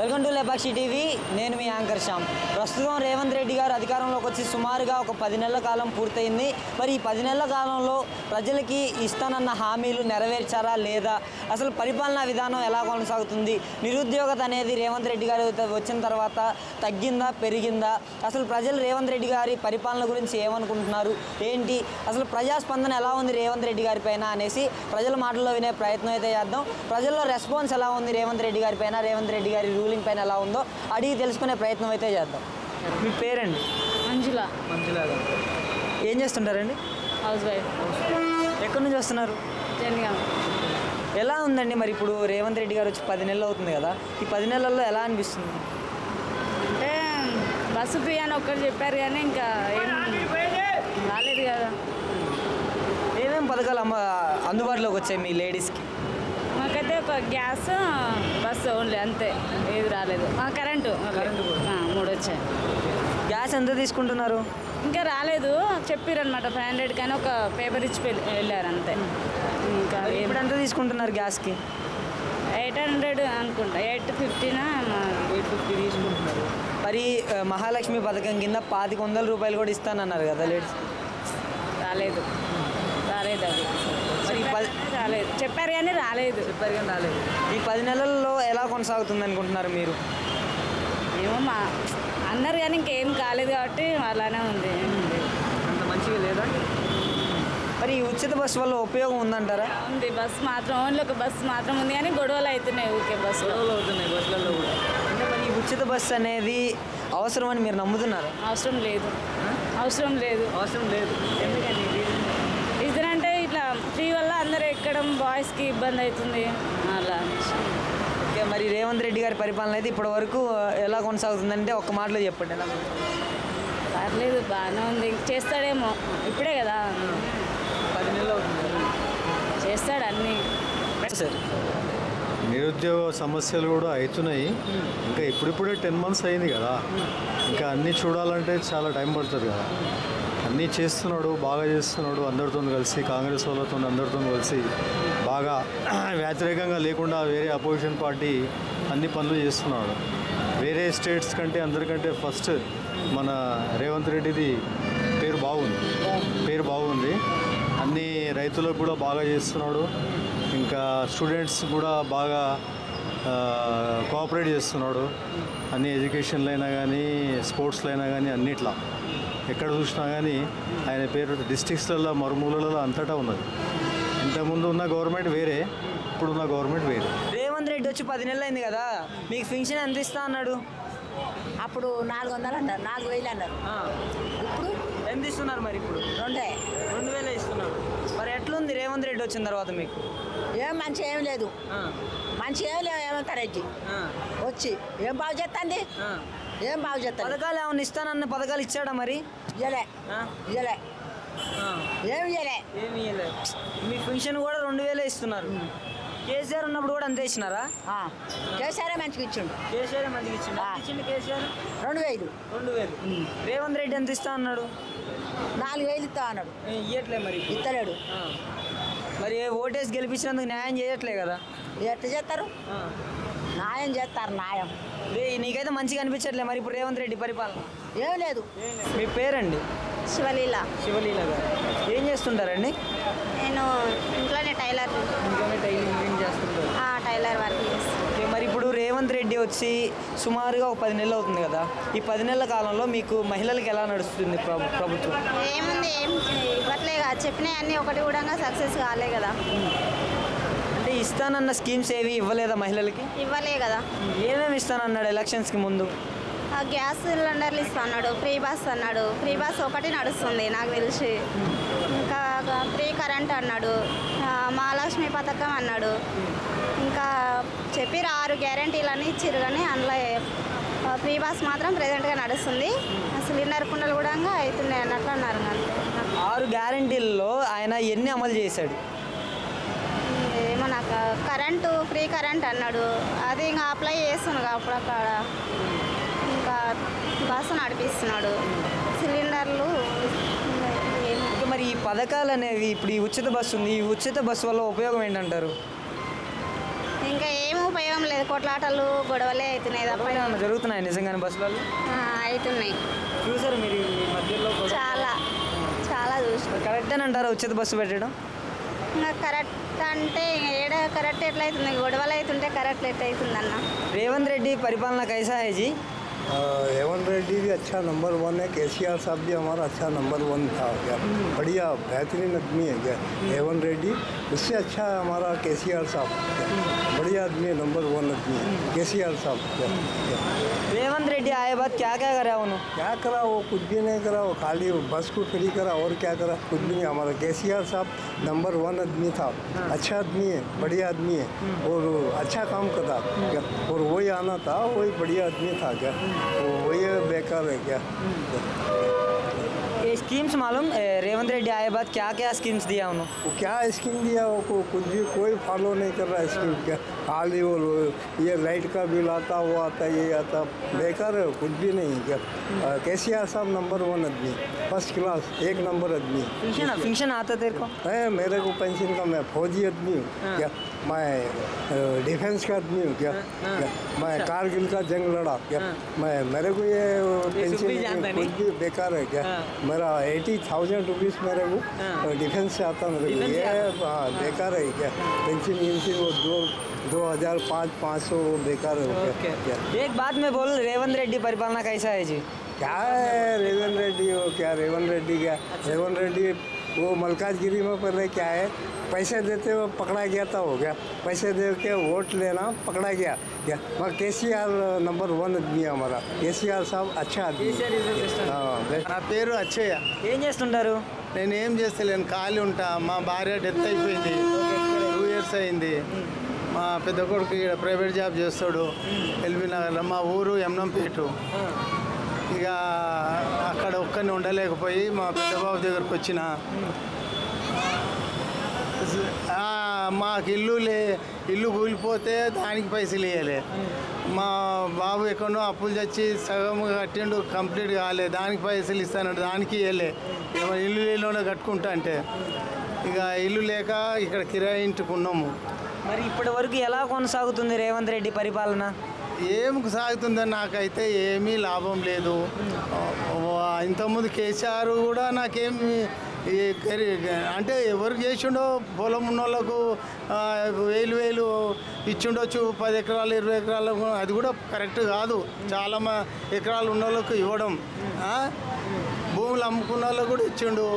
Welcome to Lepakshi TV. నేను మీ anchor Shyam. ప్రస్తుతం రేవంత్ రెడ్డి గారు అధికారంలోకి వచ్చి సుమారుగా ఒక 10 నెలల కాలం పూర్తయింది. మరి ఈ 10 నెలల కాలంలో ప్రజలకి ఇస్తానన్న హామీలు నెరవేర్చారా లేదా, అసలు పరిపాలనా విధానం ఎలా కొనసాగుతుంది, నిరుద్యోగత అనేది రేవంత్ రెడ్డి గారు వచ్చిన తర్వాత తగ్గిందా పెరిగిందా, అసలు ప్రజలు రేవంత్ రెడ్డి గారి పరిపాలన గురించి ఏమనుకుంటున్నారు ఏంటి, అసలు ప్రజాస్పందన ఎలా ఉంది రేవంత్ రెడ్డి గారి పైన అనేసి ప్రజల మాటల్లో వినే ప్రయత్నం అయితే చేద్దాం. ప్రజల్లో రెస్పాన్స్ ఎలా ఉంది రేవంత్ రెడ్డి గారి పైన, రేవంత్ రెడ్డి గారి రూలింగ్ పైన ఎలా ఉందో అడిగి తెలుసుకునే ప్రయత్నం అయితే చేద్దాం. మీ పేరండి? మంజుల. మంజుల గారు ఏం చేస్తుంటారండి? House wife. ఎక్కడి నుంచి వస్తున్నారు? జనగాం. ఎలా ఉందండి మరి ఇప్పుడు రేవంత్ రెడ్డి గారు వచ్చి 10 నెలలు అవుతుంది కదా, ఈ 10 నెలల్లో ఎలా అనిపిస్తుంది? అంటే బస్సు ఫ్రీ అని ఒక్కరు చెప్పారు కానీ ఇంకా ఏం రాలేదు కదా. ఏమేమి పథకాలు అందుబాటులోకి వచ్చాయి మీ లేడీస్కి? మాకైతే ఒక గ్యాస్, బస్సు ఓన్లీ, అంతే. ఏది రాలేదు. కరెంటు 3 వచ్చాయి. గ్యాస్ ఎంత తీసుకుంటున్నారు? ఇంకా రాలేదు, చెప్పారనమాట 500 కానీ ఒక పేపర్ ఇచ్చి వెళ్ళారు అంతే. ఇంకా ఇప్పుడు ఎంత తీసుకుంటున్నారు గ్యాస్కి? 800 అనుకుంటా, 850 తీసుకుంటున్నారు. మరి మహాలక్ష్మి పథకం కింద 2500 రూపాయలు కూడా ఇస్తానన్నారు కదా లేడీస్? రాలేదు అది. మరి రాలేదు, చెప్పారు కానీ రాలేదు. ఈ 10 నెలల్లో ఎలా కొనసాగుతుంది అనుకుంటున్నారు మీరు? ఏమో అన్నారు కానీ ఇంకేం కాలేదు కాబట్టి అలానే ఉంది. అంత మంచిగా లేదా? మరి ఈ ఉచిత బస్సు వల్ల ఉపయోగం ఉందంటారా? ఉంది. బస్సు మాత్రం ఓన్లీ ఒక బస్సు మాత్రం ఉంది కానీ గొడవలు అవుతున్నాయి ఊరికే బస్సులో బస్సులలో కూడా. అంటే మరి ఈ ఉచిత బస్సు అనేది అవసరమని మీరు నమ్ముతున్నారు? అవసరం లేదు. ఎందుకని రీజన్ అంటే ఇట్లా ఫ్రీ వల్ల అందరూ ఎక్కడం బాయ్స్కి ఇబ్బంది అవుతుంది అలా. ఓకే, మరి రేవంత్ రెడ్డి గారి పరిపాలన అయితే ఇప్పటి వరకు ఎలా కొనసాగుతుందంటే ఒక్క మాటలో చెప్పండి. ఎలా పర్లేదు, బాగానే ఉంది. చేస్తాడేమో, ఇప్పుడే కదా 10 నెలలు అవుతుంది. చేస్తాడు అన్నీ. సరే, నిరుద్యోగ సమస్యలు కూడా అవుతున్నాయి. ఇంకా ఇప్పుడిప్పుడే 10 మంత్స్ అయింది కదా, ఇంకా అన్నీ చూడాలంటే చాలా టైం పడుతుంది కదా. అన్నీ చేస్తున్నాడు, బాగా చేస్తున్నాడు. అందరితో కలిసి, కాంగ్రెస్ వాళ్ళతో అందరితో కలిసి బాగా వ్యతిరేకంగా లేకుండా వేరే అపోజిషన్ పార్టీ అన్ని పనులు చేస్తున్నాడు. వేరే స్టేట్స్ కంటే అందరికంటే ఫస్ట్ మన రేవంత్ రెడ్డిది పేరు బాగుంది. అన్ని రైతులకు కూడా బాగా చేస్తున్నాడు. ఇంకా స్టూడెంట్స్ కూడా బాగా కోఆపరేట్ చేస్తున్నాడు. అన్ని ఎడ్యుకేషన్లో అయినా కానీ, స్పోర్ట్స్లో అయినా కానీ, అన్నిట్లా ఎక్కడ చూసినా కానీ ఆయన పేరు డిస్ట్రిక్ట్స్లలో మరుమూలలో అంతటా ఉన్నది. ఇంతకుముందు ఉన్న గవర్నమెంట్ వేరే, ఇప్పుడున్న గవర్నమెంట్ వేరే. రేవంత్ రెడ్డి వచ్చి 10 నెలలు అయింది కదా, మీకు పెన్షన్ ఎంత ఇస్తా అన్నాడు? అప్పుడు 400 అన్నారు, 4000 అన్నారు. ఇప్పుడు ఎంత ఇస్తున్నారు మరి? ఇప్పుడు 2000 ఇస్తున్నారు. మరి ఎట్లుంది రేవంత్ రెడ్డి వచ్చిన తర్వాత మీకు? ఏం మంచి ఏం లేదు, ఏమంటారు రెడ్డి వచ్చి ఏం బాగు చేస్తుంది, ఏం బాగు చేస్తాను. పథకాలు ఏమన్నా ఇస్తానన్న పథకాలు ఇచ్చాడా మరి? ఇయ్యలే ఏమి ఇయ్యలే. మీ పెన్షన్ కూడా 2000 ఇస్తున్నారు. కేసీఆర్ ఉన్నప్పుడు కూడా అంతే ఇచ్చినారా? కేసీఆర్ మంచిగా ఇచ్చిండు. కేసీఆర్ మంచిగా ఇచ్చిండు. కేసీఆర్ 2000. రేవంత్ రెడ్డి ఎంత ఇస్తా అన్నాడు? 4000 ఇస్తా అన్నాడు. ఇయ్యట్లే మరి, ఇస్తలేడు. మరి ఓటేసి గెలిపించినందుకు న్యాయం చేయట్లే కదా? ఎట్లా చేస్తారు? న్యాయం చేస్తారు, న్యాయం. నీకైతే మంచిగా అనిపించట్లే మరి ఇప్పుడు రేవంత్ రెడ్డి పరిపాలన? ఏం లేదు. మీ పేరండి? శివలీల. శివలీల గారు ఏం చేస్తుంటారండి? నేను ఇంట్లోనే టైలర్ చేస్తుంటారు. టైలర్ వర్క్ చేస్తాను. మరి ఇప్పుడు రేవంత్ రెడ్డి వచ్చి సుమారుగా ఒక 10 నెలలు అవుతుంది కదా, ఈ 10 నెలల కాలంలో మీకు మహిళలకు ఎలా నడుస్తుంది ప్రభుత్వం? ఏముంది, ఏం ఇవ్వట్లే కదా, చెప్పినవి అన్నీ ఒకటి కూడా సక్సెస్ కాలే కదా. అంటే ఇస్తానన్న స్కీమ్స్ ఏవి ఇవ్వలేదా మహిళలకి? ఇవ్వలే కదా. ఏమేమి ఇస్తానన్నాడు ఎలక్షన్స్కి ముందు? గ్యాస్ సిలిండర్లు ఇస్తున్నాడు, ఫ్రీ బస్ అన్నాడు. ఫ్రీ బస్ ఒకటి నడుస్తుంది నాకు తెలిసి. ఇంకా ఫ్రీ కరెంట్ అన్నాడు, మహాలక్ష్మి పథకం అన్నాడు. ఇంకా చెప్పి 6 గ్యారంటీలని ఇచ్చారు కానీ అందులో ఫ్రీ బస్ మాత్రం ప్రెజెంట్గా నడుస్తుంది. సిలిండర్ కుండలు కూడా అవుతున్నాయి అన్నట్లు అన్నారు. 6 గ్యారంటీల్లో ఆయన ఎన్ని అమలు చేశాడు? ఏమో నాకు కరెంటు, ఫ్రీ కరెంట్ అన్నాడు, అది ఇంకా అప్లై చేస్తున్నాడు అప్పుడక్కడ. ఇంకా బస్సు నడిపిస్తున్నాడు, సిలిండర్లు. మరి ఈ పథకాలు అనేవి ఇప్పుడు ఈ ఉచిత బస్సు ఉంది, ఈ ఉచిత బస్సు వల్ల ఉపయోగం ఏంటంటారు? ఇంకా ఏం ఉపయోగం లేదు, కొట్లాటలు గొడవలే అవుతున్నాయి తప్ప ఏమన్నా జరుగుతున్నాయి నిజంగానే బస్సులలో అవుతున్నాయి. చూసారు మీరు ఈ మధ్యలో చాలా చాలా చూసిన. కరెక్ట్ అని అంటారా ఉచిత బస్సు పెట్టడం? ఇంకా కరెక్ట్ అంటే ఏడ కరెక్ట్ ఎట్లా అవుతుంది, గొడవలు అవుతుంటే కరెక్ట్ ఎట్లా అవుతుంది అన్న. रेवंत रेड्डी परिपालना कैसा है जी? रेवंत रेड्डी भी अच्छा नंबर 1 है। केसीआर साहब भी हमारा अच्छा नंबर 1 था क्या, बढ़िया बेहतरीन आदमी है क्या रेवंत रेड्डी, उससे अच्छा है हमारा केसीआर साहब, बढ़िया आदमी है, नंबर 1 आदमी है केसीआर साहब क्या। रेवंत रेड्डी आए बाद क्या क्या करा उन्होंने? क्या करा वो, कुछ भी नहीं करा, वो खाली बस को फ्री करा और क्या करा, कुछ भी नहीं। हमारा केसीआर साहब नंबर 1 आदमी था, अच्छा आदमी है, बढ़िया आदमी है और अच्छा काम करता क्या, और वही आना था, वही बढ़िया आदमी था क्या, वही बेकार है क्या। ये स्कीम्स मालूम रेवंत रेड्डी आए बाद क्या क्या स्कीम्स दिया उन्होंने? वो क्या स्कीम दिया, वो कुछ भी कोई फॉलो नहीं कर रहा है स्कीम क्या, खाली वो ये लाइट का बिल आता, वो आता, ये आता, बेकार है, कुछ भी नहीं क्या। केसीआर साहब नंबर 1 आदमी, फर्स्ट क्लास, 1 नंबर आदमी। फंक्शन आता तेरे को? है मेरे को पेंशन का, मैं फौजी आदमी हूँ क्या, मैं डिफेंस का आदमी हूँ क्या, मैं कारगिल का जंग लड़ा क्या, मैं मेरे को ये पेंशन कुछ भी बेकार है क्या। मेरा 80,000 रुपीज़ मेरे को डिफेंस से आता, मेरे को ये हाँ बेकार है क्या, पेंशन वो 2,500 बेकार है क्या। एक बात में बोल, रेवंत रेड्डी परिपालना कैसा है जी? क्या है रेवंत रेड्डी, वो क्या रेवंत रेड्डी क्या, रेवंत रेड्डी वो मलकाजगिरी में पहले क्या है, पैसे देते हुए पकड़ा गया था, हो गया, पैसे दे के वोट लेना पकड़ा गया क्या। वहाँ केसीआर नंबर 1 आदमी है हमारा, केसीआर साहब अच्छा आदमी। నా పేరు అచ్చయ్య. ఏం చేస్తుంటారు? నేను ఏం చేస్తలేను, ఖాళీ ఉంటా. మా భార్య డెత్ అయిపోయింది, 2 years అయింది. మా పెద్ద కొడుకు ఇక్కడ ప్రైవేట్ జాబ్ చేస్తాడు ఎల్బీ నగర్లో. మా ఊరు ఎమ్నంపేట. ఇక అక్కడ ఒక్కరిని ఉండలేకపోయి మా పెద్ద బాబు దగ్గరకు వచ్చిన. మాకు ఇల్లు కూలిపోతే దానికి పైసలు ఇవ్వలే. మా బాబు ఎక్కడో అప్పులు తెచ్చి సగం కట్టిండు, కంప్లీట్ కాలే, దానికి పైసలు ఇస్తానంటే దానికి ఇవ్వలే. ఇల్లు లేనిలోనే కట్టుకుంటా అంటే ఇక ఇల్లు లేక ఇక్కడ కిరాయి ఇంటికి ఉన్నాము. మరి ఇప్పటి వరకు ఎలా కొనసాగుతుంది రేవంత్ రెడ్డి పరిపాలన? ఏం సాగుతుందని నాకైతే ఏమీ లాభం లేదు. ఇంతకుముందు కేసీఆర్ కూడా నాకేమి అంటే ఎవరికి చేసిండో, పొలం ఉన్న వాళ్ళకు 1000 ఇచ్చిండొచ్చు, 10 ఎకరాలు 20 ఎకరాలకు, అది కూడా కరెక్ట్ కాదు. చాలా ఎకరాలు ఉన్న వాళ్ళకు ఇవ్వడం, భూములు అమ్ముకున్న వాళ్ళకు కూడా ఇచ్చిండు,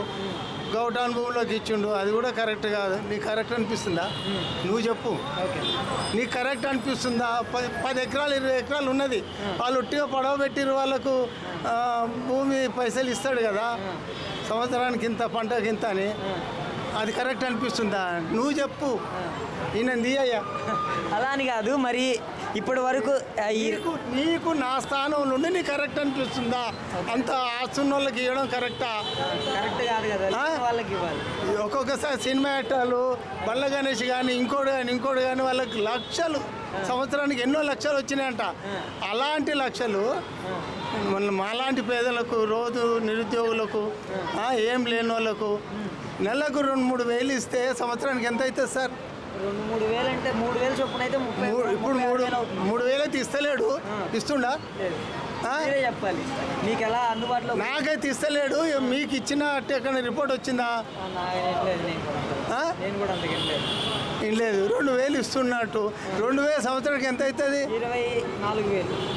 గౌటాన్ భూములోకి ఇచ్చిండు, అది కూడా కరెక్ట్ కాదు. నీకు కరెక్ట్ అనిపిస్తుందా? నువ్వు చెప్పు, నీకు కరెక్ట్ అనిపిస్తుందా? 10 ఎకరాలు 20 ఎకరాలు ఉన్నది, వాళ్ళు ఒట్టిగా పడవ పెట్టిరు, వాళ్ళకు భూమి పైసలు ఇస్తాడు కదా, సంవత్సరానికి ఇంత, పంటకి ఇంత అని. అది కరెక్ట్ అనిపిస్తుందా? నువ్వు చెప్పు. ఈయనంది అయ్యా అలా అని కాదు, మరి ఇప్పటి వరకు నీకు నా స్థానం నుండి నీకు కరెక్ట్ అనిపిస్తుందా? అంత ఆస్తున్న వాళ్ళకి ఇవ్వడం కరెక్టా? కరెక్ట్ కాదు కదా, వాళ్ళకి ఇవ్వాలి. ఒక్కొక్కసారి సినిమా యాక్టర్లు బల్ల గణేష్ కానీ ఇంకోటి కానీ వాళ్ళకి లక్షలు, సంవత్సరానికి ఎన్నో లక్షలు వచ్చినాయంట. అలాంటి లక్షలు మాలాంటి పేదలకు, రోజు నిరుద్యోగులకు, ఏం లేని వాళ్ళకు నెలకు 2-3 వేలు ఇస్తే సంవత్సరానికి ఎంత అవుతుంది సార్? 2-3 వేలు అంటే 3,000 చొప్పున అయితే ఇప్పుడు 3,000 అయితే ఇస్తలేడు. ఇస్తుండా? చెప్పాలి నీకు ఎలా అందుబాటులో. నాకైతే ఇస్తలేడు. మీకు ఇచ్చిన ఎక్కడ రిపోర్ట్ వచ్చిందా? ఏం లేదు. 2,000 ఇస్తున్నట్టు. 2,000 సంవత్సరానికి ఎంత అవుతుంది?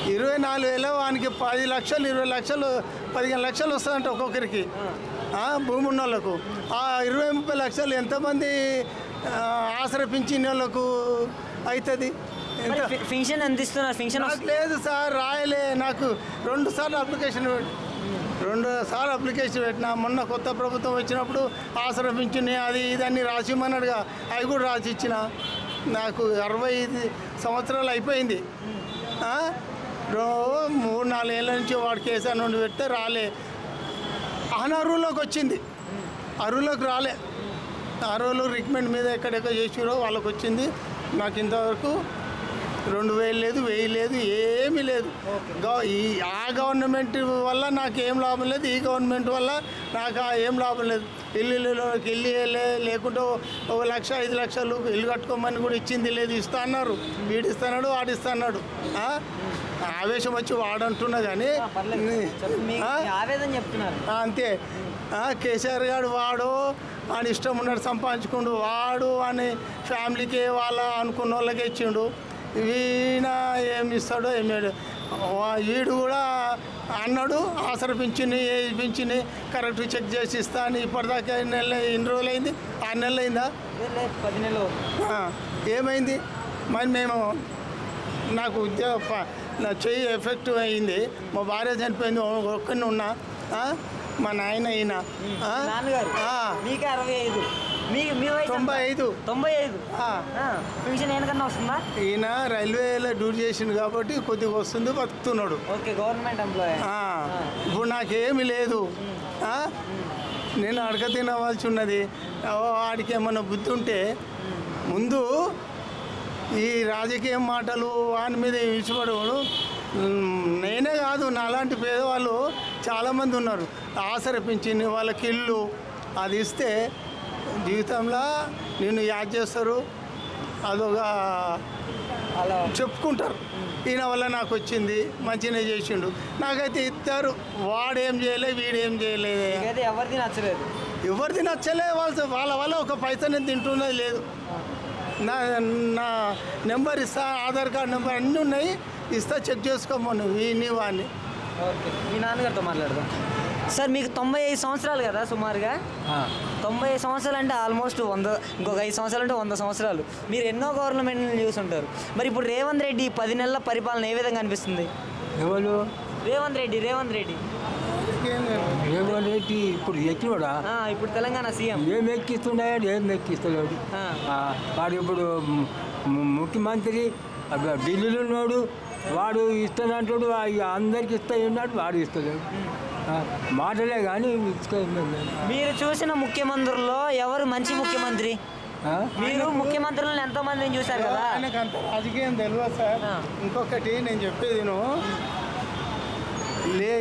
24,000. వానికి 10 లక్షలు, 20 లక్షలు, 15 లక్షలు వస్తుందంట ఒక్కొక్కరికి, భూమి ఉన్న వాళ్ళకు. 20-30 లక్షలు ఎంతమంది ఆసరా పింఛన్ వాళ్ళకు అవుతుంది? పింఛన్ ఎంత ఇస్తున్నారు? పింఛన్ లేదు సార్, రాయలే. నాకు 2 సార్లు అప్లికేషన్ పెట్టినా. మొన్న కొత్త ప్రభుత్వం వచ్చినప్పుడు ఆసరా పింఛన్ అది ఇదన్నీ రాసిమ్మన్నాడుగా, అవి కూడా రాసి ఇచ్చిన. నాకు 65 సంవత్సరాలు అయిపోయింది. 3-4 ఏళ్ళ నుంచి వాడు కేసీఆర్ నుండి పెడితే రాలే. అనర్హుల్లోకి వచ్చింది, అర్హులకు రాలే. అర్హులు రికమెండ్ మీద ఎక్కడెక్కడ చేసిరో వాళ్ళకి వచ్చింది. నాకు ఇంతవరకు 2,000 లేదు, 1,000 లేదు, ఏమీ ఏమీ లేదు. ఆ గవర్నమెంట్ వల్ల నాకు ఏం లాభం లేదు, ఈ గవర్నమెంట్ వల్ల నాకు ఏం లాభం లేదు. ఇల్లుకి లేకుంటే 1 లక్ష 5 లక్షలు ఇల్లు కట్టుకోమని కూడా ఇచ్చింది లేదు. ఇస్తా అన్నారు, వీడిస్తున్నాడు వాడిస్తున్నాడు. ఆవేశం వచ్చి వాడంటున్నా కానీ అంతే. కేసీఆర్ గారు వాడు అని ఇష్టం ఉన్నాడు సంపాదించుకుండు, వాడు అని ఫ్యామిలీకి వాళ్ళ అనుకున్న వాళ్ళకే ఇచ్చిండు. ఈయన ఏమి ఇస్తాడో ఏమి. వీడు కూడా అన్నాడు ఆసరా పింఛని పింఛని కరెక్ట్ చెక్ చేసి ఇస్తా అని. ఇప్పటిదాకా ఎన్ని రోజులు అయింది? 6 నెలలు అయిందా? 10 నెలలు. ఏమైంది మరి? మేము నాకు నా చెయ్యి ఎఫెక్టివ్ అయింది, మా భార్య చనిపోయింది, ఒక్కడిని ఉన్నా. మా నాయన ఈయన 95. పెన్షన్ ఏమన్నా వస్తుందా? ఈయన రైల్వేలో డ్యూటీ చేసిండు కాబట్టి కొద్దిగా వస్తుంది, బతుకుతున్నాడు. Okay, government employee. ఇప్పుడు నాకేమీ లేదు. నేను అడగ తినవలసి ఉన్నది. వాడికి ఏమన్నా బుద్ధి ఉంటే ముందు ఈ రాజకీయ మాటలు వాని మీద ఇష్టపడేవాడు. నేనే కాదు, నాలాంటి పేదవాళ్ళు చాలామంది ఉన్నారు. ఆసరా పింఛని వాళ్ళకి ఇల్లు అది ఇస్తే జీవితంలో నిన్ను యాద్ చేస్తారు, అదొక అలా చెప్పుకుంటారు. ఈయన వల్ల నాకు వచ్చింది, మంచిగానే చేసిండు. నాకైతే ఇస్తారు, వాడేం చేయలేదు వీడేం చేయలేదు. ఎవరిది నచ్చలేదు, ఎవరిది నచ్చలేదు. వాళ్ళ వల్ల ఒక పైసా నేను తింటున్నది లేదు. నా నెంబర్ ఇస్తా, ఆధార్ కార్డు నెంబర్ అన్నీ ఉన్నాయి, ఇస్తా, చెక్ చేసుకోమను వీని వాడిని. ఓకే, మీ నాన్నగారితో మాట్లాడదాం. సార్ మీకు 95 సంవత్సరాలు కదా సుమారుగా? 95 సంవత్సరాలు అంటే ఆల్మోస్ట్ 100, ఇంకొక 5 సంవత్సరాలు అంటే 100 సంవత్సరాలు. మీరు ఎన్నో గవర్నమెంట్ని చూసుంటారు. మరి ఇప్పుడు రేవంత్ రెడ్డి 10 నెలల పరిపాలన ఏ విధంగా అనిపిస్తుంది? ఎవరు? రేవంత్ రెడ్డి. రేవంత్ రెడ్డి ఇప్పుడు ఎక్కినోడా? ఇప్పుడు తెలంగాణ సీఎం. ఏం ఎక్కిస్తున్నాడు, ఏం ఎక్కిస్తున్నాడు. వాడు ఇప్పుడు ముఖ్యమంత్రి ఢిల్లీలో ఉన్నాడు, వాడు ఇస్తానంటాడు, అందరికి ఇస్తా ఉన్నాడు, వాడు ఇస్తలేడు. మాటలే కానీ మీరు చూసిన ముఖ్యమంత్రుల్లో ఎవరు మంచి ముఖ్యమంత్రి? మీరు ముఖ్యమంత్రులను ఎంతో మందిని చూశారు కదా. ఆయనకు అంత రాజకీయం తెలియదు సార్. ఇంకొకటి నేను చెప్పేది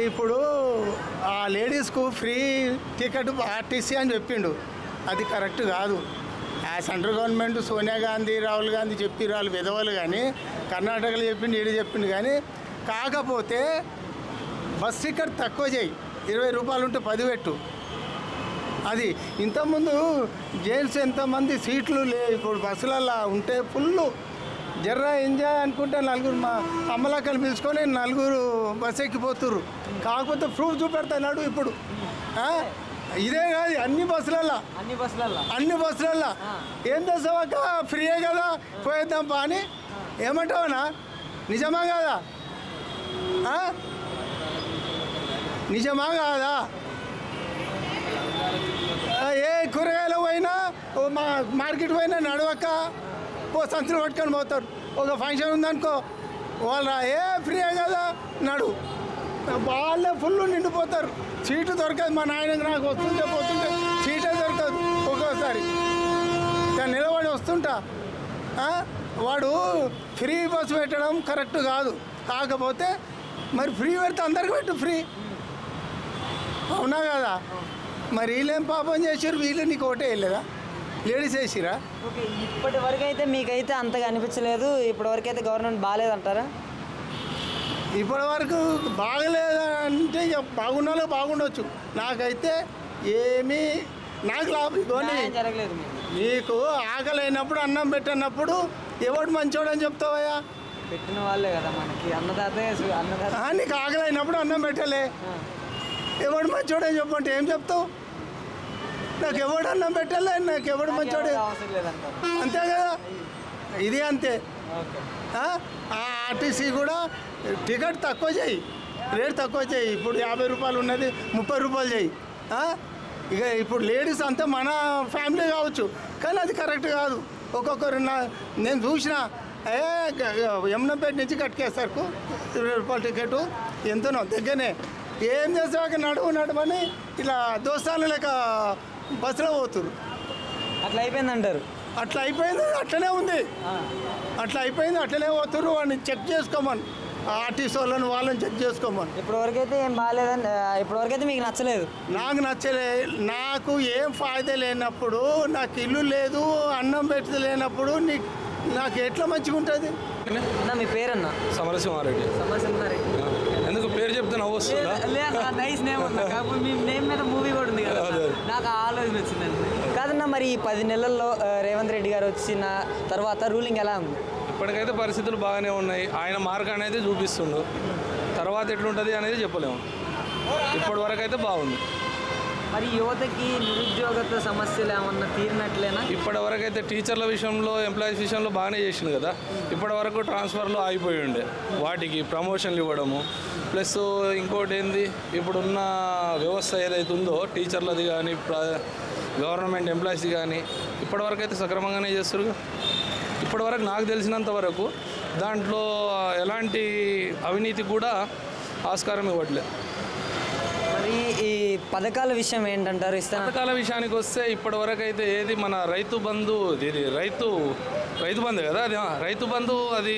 ఇప్పుడు ఆ లేడీస్కు ఫ్రీ టికెట్ ఆర్టీసీ అని చెప్పిండు, అది కరెక్ట్ కాదు. ఆ సెంట్రల్ గవర్నమెంట్ సోనియా గాంధీ రాహుల్ గాంధీ చెప్పిరు, వాళ్ళు విధవలు. కానీ కర్ణాటకలో చెప్పిండు, ఈడు చెప్పిండు. కానీ కాకపోతే బస్ టికెట్ తక్కువ చేయి, 20 రూపాయలు ఉంటే 10 పెట్టు. అది ఇంతకుముందు జైల్స్ ఎంతమంది సీట్లు ఇప్పుడు బస్సులలో ఉంటే ఫుల్ జర్రా ఎంజాయ్ అనుకుంటే 4 మా అమ్మలక్కలు పిలుచుకొని 4 బస్సు ఎక్కిపోతుర్రు. కాకపోతే ప్రూఫ్ చూపెడతాడు ఇప్పుడు. ఇదే కాదు, అన్ని బస్సులల్లో ఏం చేస్తావాక ఫ్రీయే కదా, పోయేద్దాం పా అని ఏమంటావనా? నిజమా కాదా? నిజమా కాదా? ఏ కూరగాయలు పోయినా మార్కెట్ పోయినా నడవక సంచులు పట్టుకొని పోతారు. ఒక ఫంక్షన్ ఉందనుకో, వాళ్ళు ఫ్రీయే కదా నడు, వాళ్ళే ఫుల్ నిండిపోతారు. సీటు దొరకదు. మా నాయనకి నాకు వస్తుంటే పోతుంటే సీటే దొరకదు. ఒక్కోసారి నిలబడి వస్తుంటా. వాడు ఫ్రీ బస్సు పెట్టడం కరెక్ట్ కాదు. కాకపోతే మరి ఫ్రీ పెడితే అందరికి పెట్టు ఫ్రీ, అవునా కదా? మరి వీళ్ళేం పాపం చేసారు? వీళ్ళు నీకు ఒకటే వెళ్ళదా? లేడీస్ వేసిరా? ఓకే, ఇప్పటి వరకు అయితే మీకైతే అంతగా అనిపించలేదు. ఇప్పటివరకు అయితే గవర్నమెంట్ బాగాలేదంటారా? ఇప్పటి వరకు బాగలేదంటే ఇక బాగున్నా బాగుండొచ్చు. నాకైతే ఏమీ నాకు లాభం జరగలేదు. నీకు ఆకలి అయినప్పుడు అన్నం పెట్టినప్పుడు ఎవడు మంచోడని చెప్తావయ్యా? పెట్టిన వాళ్ళే కదా మనకి అన్నదాత. నీకు ఆకలి అయినప్పుడు అన్నం పెట్టలే, ఎవడు మంచోడని చెప్పంటే ఏం చెప్తావు? నాకు ఎవడు అన్నం పెట్టలే, నాకు ఎవడు మంచోడే, అంతే కదా? ఇది అంతే. ఆర్టీసీ కూడా టికెట్ తక్కువ చేయి, రేట్ తక్కువ చేయి. ఇప్పుడు 50 రూపాయలు ఉన్నది 30 రూపాయలు చేయి. ఇక ఇప్పుడు లేడీస్ అంతా మన ఫ్యామిలీ కావచ్చు, కానీ అది కరెక్ట్ కాదు. ఒక్కొక్కరు నేను చూసిన యమునంపేట నుంచి కట్టుకేసరికి 20 రూపాయల టికెట్ ఎంతనో దగ్గరనే. ఏం చేసేవాక నడవని ఇలా దోస్తాలు లేక బస్సులో పోతురు. అట్లా అయిపోయిందంటారు? అట్లా అయిపోయింది, అట్లనే ఉంది. అట్లా అయిపోయింది, అట్లనే పోతురు. వాడిని చెక్ చేసుకోమని ఆర్టిస్ట్ వాళ్ళని చెక్ చేసుకోమని. ఇప్పటివరకైతే ఏం బాగాలేదని ఇప్పటివరకైతే మీకు నచ్చలేదు? నాకు నచ్చలే. నాకు ఏం ఫాయిదా లేనప్పుడు, నాకు ఇల్లు లేదు, అన్నం పెట్టి లేనప్పుడు నాకు ఎట్లా మంచిగా ఉంటుంది? అన్న మీ పేరన్న? సమరసింహారెడ్డి. సమరసింహారెడ్డి. ఎందుకు పేరు చెప్తే నవ్వు వస్తుందా? నైస్ నేమ్ అన్న. కాకపోతే మీ నేమ్ మీద మూవీ కూడా ఉంది కదా, నాకు ఆలోచన వచ్చిందండి. కాదన్న, మరి ఈ 10 నెలల్లో రేవంత్ రెడ్డి గారు వచ్చిన తర్వాత రూలింగ్ ఎలా ఉంది? ఇప్పటికైతే పరిస్థితులు బాగానే ఉన్నాయి. ఆయన మార్క్ అనేది చూపిస్తుండు. తర్వాత ఎట్లుంటుంది అనేది చెప్పలేము. ఇప్పటి వరకు అయితే బాగుంది. మరి యువతకి నిరుద్యోగత సమస్యలు ఏమన్నా తీరినట్లేనా? ఇప్పటి వరకు అయితే టీచర్ల విషయంలో, ఎంప్లాయీస్ విషయంలో బాగానే చేసింది కదా. ఇప్పటి వరకు ట్రాన్స్ఫర్లో ఆగిపోయి ఉండే, వాటికి ప్రమోషన్లు ఇవ్వడము. ప్లస్ ఇంకోటి ఏంది, ఇప్పుడున్న వ్యవస్థ ఏదైతే ఉందో టీచర్లది కానీ గవర్నమెంట్ ఎంప్లాయీస్ది కానీ ఇప్పటివరకు అయితే సక్రమంగానే చేస్తారు. ఇప్పటివరకు నాకు తెలిసినంత వరకు దాంట్లో ఎలాంటి అవినీతి కూడా ఆస్కారం ఇవ్వట్లేదు. మరి ఈ పథకాల విషయం ఏంటంటారు? పథకాల విషయానికి వస్తే ఇప్పటివరకు అయితే ఏది మన రైతు బంధు, ఇది రైతు బంధు కదా, అది రైతు బంధు, అది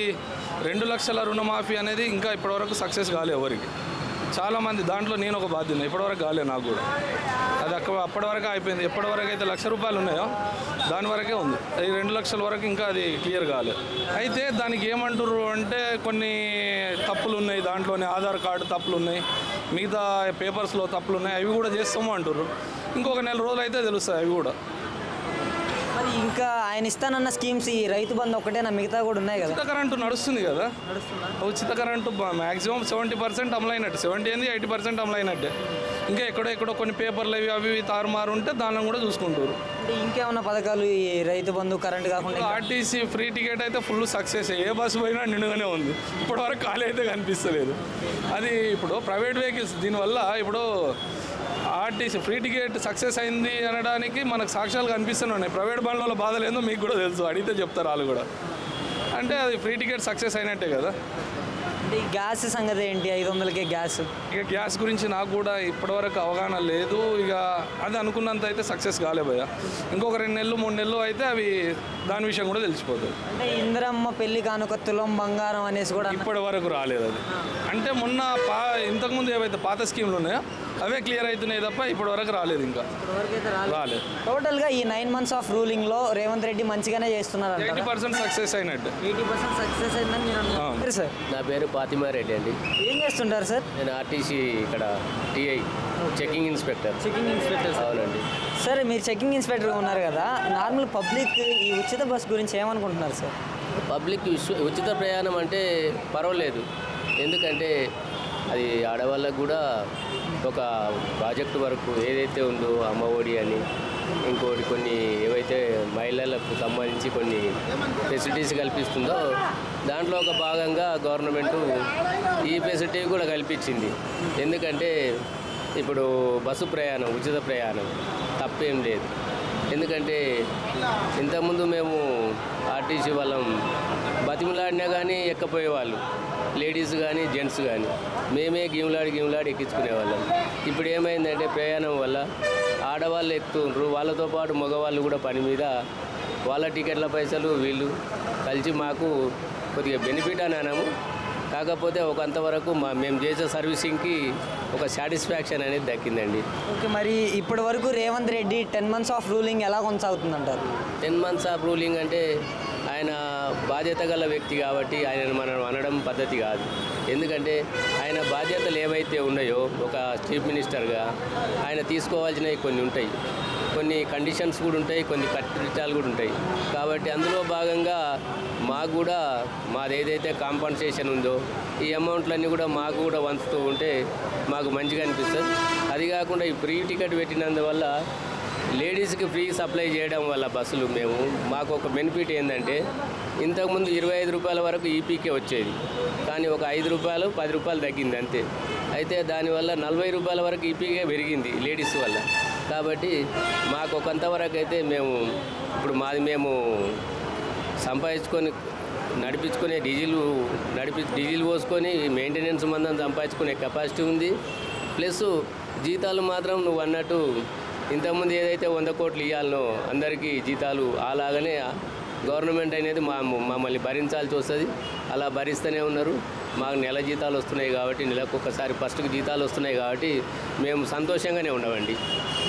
2 లక్షల రుణమాఫీ అనేది ఇంకా ఇప్పటివరకు సక్సెస్ కాలే ఎవరికి. చాలామంది దాంట్లో నేను ఒక బాధ్యత, ఇప్పటివరకు కాలే నాకు కూడా. అది అప్పటివరకు అయిపోయింది. ఎప్పటివరకు అయితే ₹1,00,000 ఉన్నాయో దాని వరకే ఉంది. అది 2 లక్షల వరకు ఇంకా అది క్లియర్ కాలేదు. అయితే దానికి ఏమంటారు అంటే కొన్ని తప్పులు ఉన్నాయి దాంట్లోనే, ఆధార్ కార్డు తప్పులు ఉన్నాయి, మిగతా పేపర్స్లో తప్పులు ఉన్నాయి, అవి కూడా చేస్తాము అంటారు. ఇంకొక 1 నెల రోజులు అయితే తెలుస్తాయి అవి కూడా. మరి ఇంకా ఆయన ఇస్తానన్న స్కీమ్స్ ఈ రైతు బంధు ఒకటేనా, మిగతా కూడా ఉన్నాయి కదా? ఉచిత కరెంటు నడుస్తుంది కదా. ఉచిత కరెంటు మ్యాక్సిమం 70% అమలైనట్టు, 80% అమలైనట్టే. ఇంకా ఎక్కడో కొన్ని పేపర్లు అవి తారుమారు ఉంటే దానిలో కూడా చూసుకుంటారు. అంటే ఇంకేమన్నా పథకాలు ఈ రైతు బంధు కరెంట్ కాకుండా? ఆర్టీసీ ఫ్రీ టికెట్ అయితే ఫుల్ సక్సెస్. ఏ బస్సు పోయినా నిండుగానే ఉంది. ఇప్పటివరకు ఖాళీ అయితే కనిపిస్తలేదు. అది ఇప్పుడు ప్రైవేట్ వెహికల్స్ దీనివల్ల ఇప్పుడు ఆర్టీసీ ఫ్రీ టికెట్ సక్సెస్ అయింది అనడానికి మనకు సాక్ష్యాలు కనిపిస్తూనే ఉన్నాయి. ప్రైవేట్ బండ్ల బాధలు ఏందో మీకు కూడా తెలుసు, అడిగితే చెప్తారు వాళ్ళు కూడా. అంటే అది ఫ్రీ టికెట్ సక్సెస్ అయినట్టే కదా. అంటే ఈ గ్యాస్ సంగతి ఏంటి? 500కే గ్యాస్. ఇక గ్యాస్ గురించి నాకు కూడా ఇప్పటివరకు అవగాహన లేదు. ఇక అది అనుకున్నంత అయితే సక్సెస్ కాలే భయ్య. ఇంకొక 2 నెలలు 3 నెలలు అయితే అవి దాని విషయం కూడా తెలిసిపోతుంది. అంటే ఇందిరమ్మ పెళ్లి కానుక తులం బంగారం అనేసి కూడా ఇప్పటి వరకు రాలేదు అది. అంటే మొన్న ఇంతకుముందు ఏవైతే పాత స్కీమ్లు ఉన్నాయో అవే క్లియర్ అవుతున్నాయి తప్ప ఇప్పటి వరకు రాలేదు. ఇంకా రాలేదు. టోటల్గా ఈ 9 months ఆఫ్ రూలింగ్లో రేవంత్ రెడ్డి మంచిగానే చేస్తున్నారు. 80% సక్సెస్ అయినట్టు. 80% సక్సెస్ అయిందని మీరు అంటున్నారు సార్? నా పేరు ఫాతిమారెడ్డి అండి. ఏం చేస్తుంటారు సార్? నేను ఆర్టీసీ ఇక్కడ TI checking inspector. Checking inspector? అవునండి సార్. మీరు చెకింగ్ ఇన్స్పెక్టర్గా ఉన్నారు కదా, నార్మల్ పబ్లిక్ ఈ ఉచిత బస్ గురించి ఏమనుకుంటున్నారు సార్? పబ్లిక్ ఉచిత ప్రయాణం అంటే పర్వాలేదు. ఎందుకంటే అది ఆడవాళ్ళకు కూడా ఒక ప్రాజెక్టు వరకు ఏదైతే ఉందో అమ్మ ఒడి అని ఇంకోటి కొన్ని ఏవైతే మహిళలకు సంబంధించి కొన్ని ఫెసిలిటీస్ కల్పిస్తుందో దాంట్లో ఒక భాగంగా గవర్నమెంటు ఈ ఫెసిలిటీ కూడా కల్పించింది. ఎందుకంటే ఇప్పుడు బస్సు ప్రయాణం, ఉచిత ప్రయాణం తప్పేం లేదు. ఎందుకంటే ఇంతకుముందు మేము ఆర్టీసీ వాళ్ళం బతిమలాడినా కానీ ఎక్కపోయేవాళ్ళు, లేడీస్ కానీ జెంట్స్ కానీ మేమే గిమ్లాడి ఎక్కించుకునేవాళ్ళం. ఇప్పుడు ఏమైందంటే ప్రయాణం వల్ల ఆడవాళ్ళు ఎక్కుతుండ్రు, వాళ్ళతో పాటు మగవాళ్ళు కూడా పని మీద వాళ్ళ టికెట్ల పైసలు వీళ్ళు కలిసి మాకు కొద్దిగా బెనిఫిట్ అని అన్నాము. కాకపోతే ఒకంతవరకు మేము చేసే సర్వీసింగ్కి ఒక సాటిస్ఫాక్షన్ అనేది దక్కిందండి. ఓకే. మరి ఇప్పటి వరకు Revanth Reddy 10 months of ruling ఎలా కొనసాగుతుందంటారు? 10 months ఆఫ్ రూలింగ్ అంటే ఆయన బాధ్యత గల వ్యక్తి కాబట్టి ఆయనను మనం అనడం పద్ధతి కాదు. ఎందుకంటే ఆయన బాధ్యతలు ఏవైతే ఉన్నాయో ఒక చీఫ్ మినిస్టర్గా ఆయన తీసుకోవాల్సినవి కొన్ని ఉంటాయి, కొన్ని కండిషన్స్ కూడా ఉంటాయి, కొన్ని కట్టుదిట్టాలు కూడా ఉంటాయి. కాబట్టి అందులో భాగంగా మాకు కూడా మాది ఏదైతే కాంపన్సేషన్ ఉందో ఈ అమౌంట్లన్నీ కూడా మాకు కూడా వంచుతూ ఉంటే మాకు మంచిగా అనిపిస్తుంది. అది కాకుండా ఈ ఫ్రీ టికెట్ పెట్టినందువల్ల లేడీస్కి ఫ్రీ సప్లై చేయడం వల్ల బస్సులు మాకు ఒక బెనిఫిట్ ఏంటంటే ఇంతకుముందు ₹25 వరకు ఈపీకే వచ్చేది, కానీ ఒక ₹5 ₹10 తగ్గింది అంతే. అయితే దానివల్ల ₹40 వరకు ఈపీకే పెరిగింది లేడీస్ వల్ల. కాబట్టి మాకు కొంతవరకు అయితే ఇప్పుడు మేము సంపాదించుకొని నడిపించుకునే డీజిల్ పోసుకొని మెయింటెనెన్స్ మందం సంపాదించుకునే కెపాసిటీ ఉంది. ప్లస్ జీతాలు మాత్రం నువ్వు అన్నట్టు ఇంతకుముందు ఏదైతే 100 కోట్లు ఇవ్వాలనో అందరికీ జీతాలు అలాగనే గవర్నమెంట్ అనేది మమ్మల్ని భరించాల్సి వస్తుంది. అలా భరిస్తూనే ఉన్నారు. మాకు నెల జీతాలు వస్తున్నాయి కాబట్టి, నెలకు ఒకసారి ఫస్ట్కి జీతాలు వస్తున్నాయి కాబట్టి మేము సంతోషంగానే ఉన్నామండి.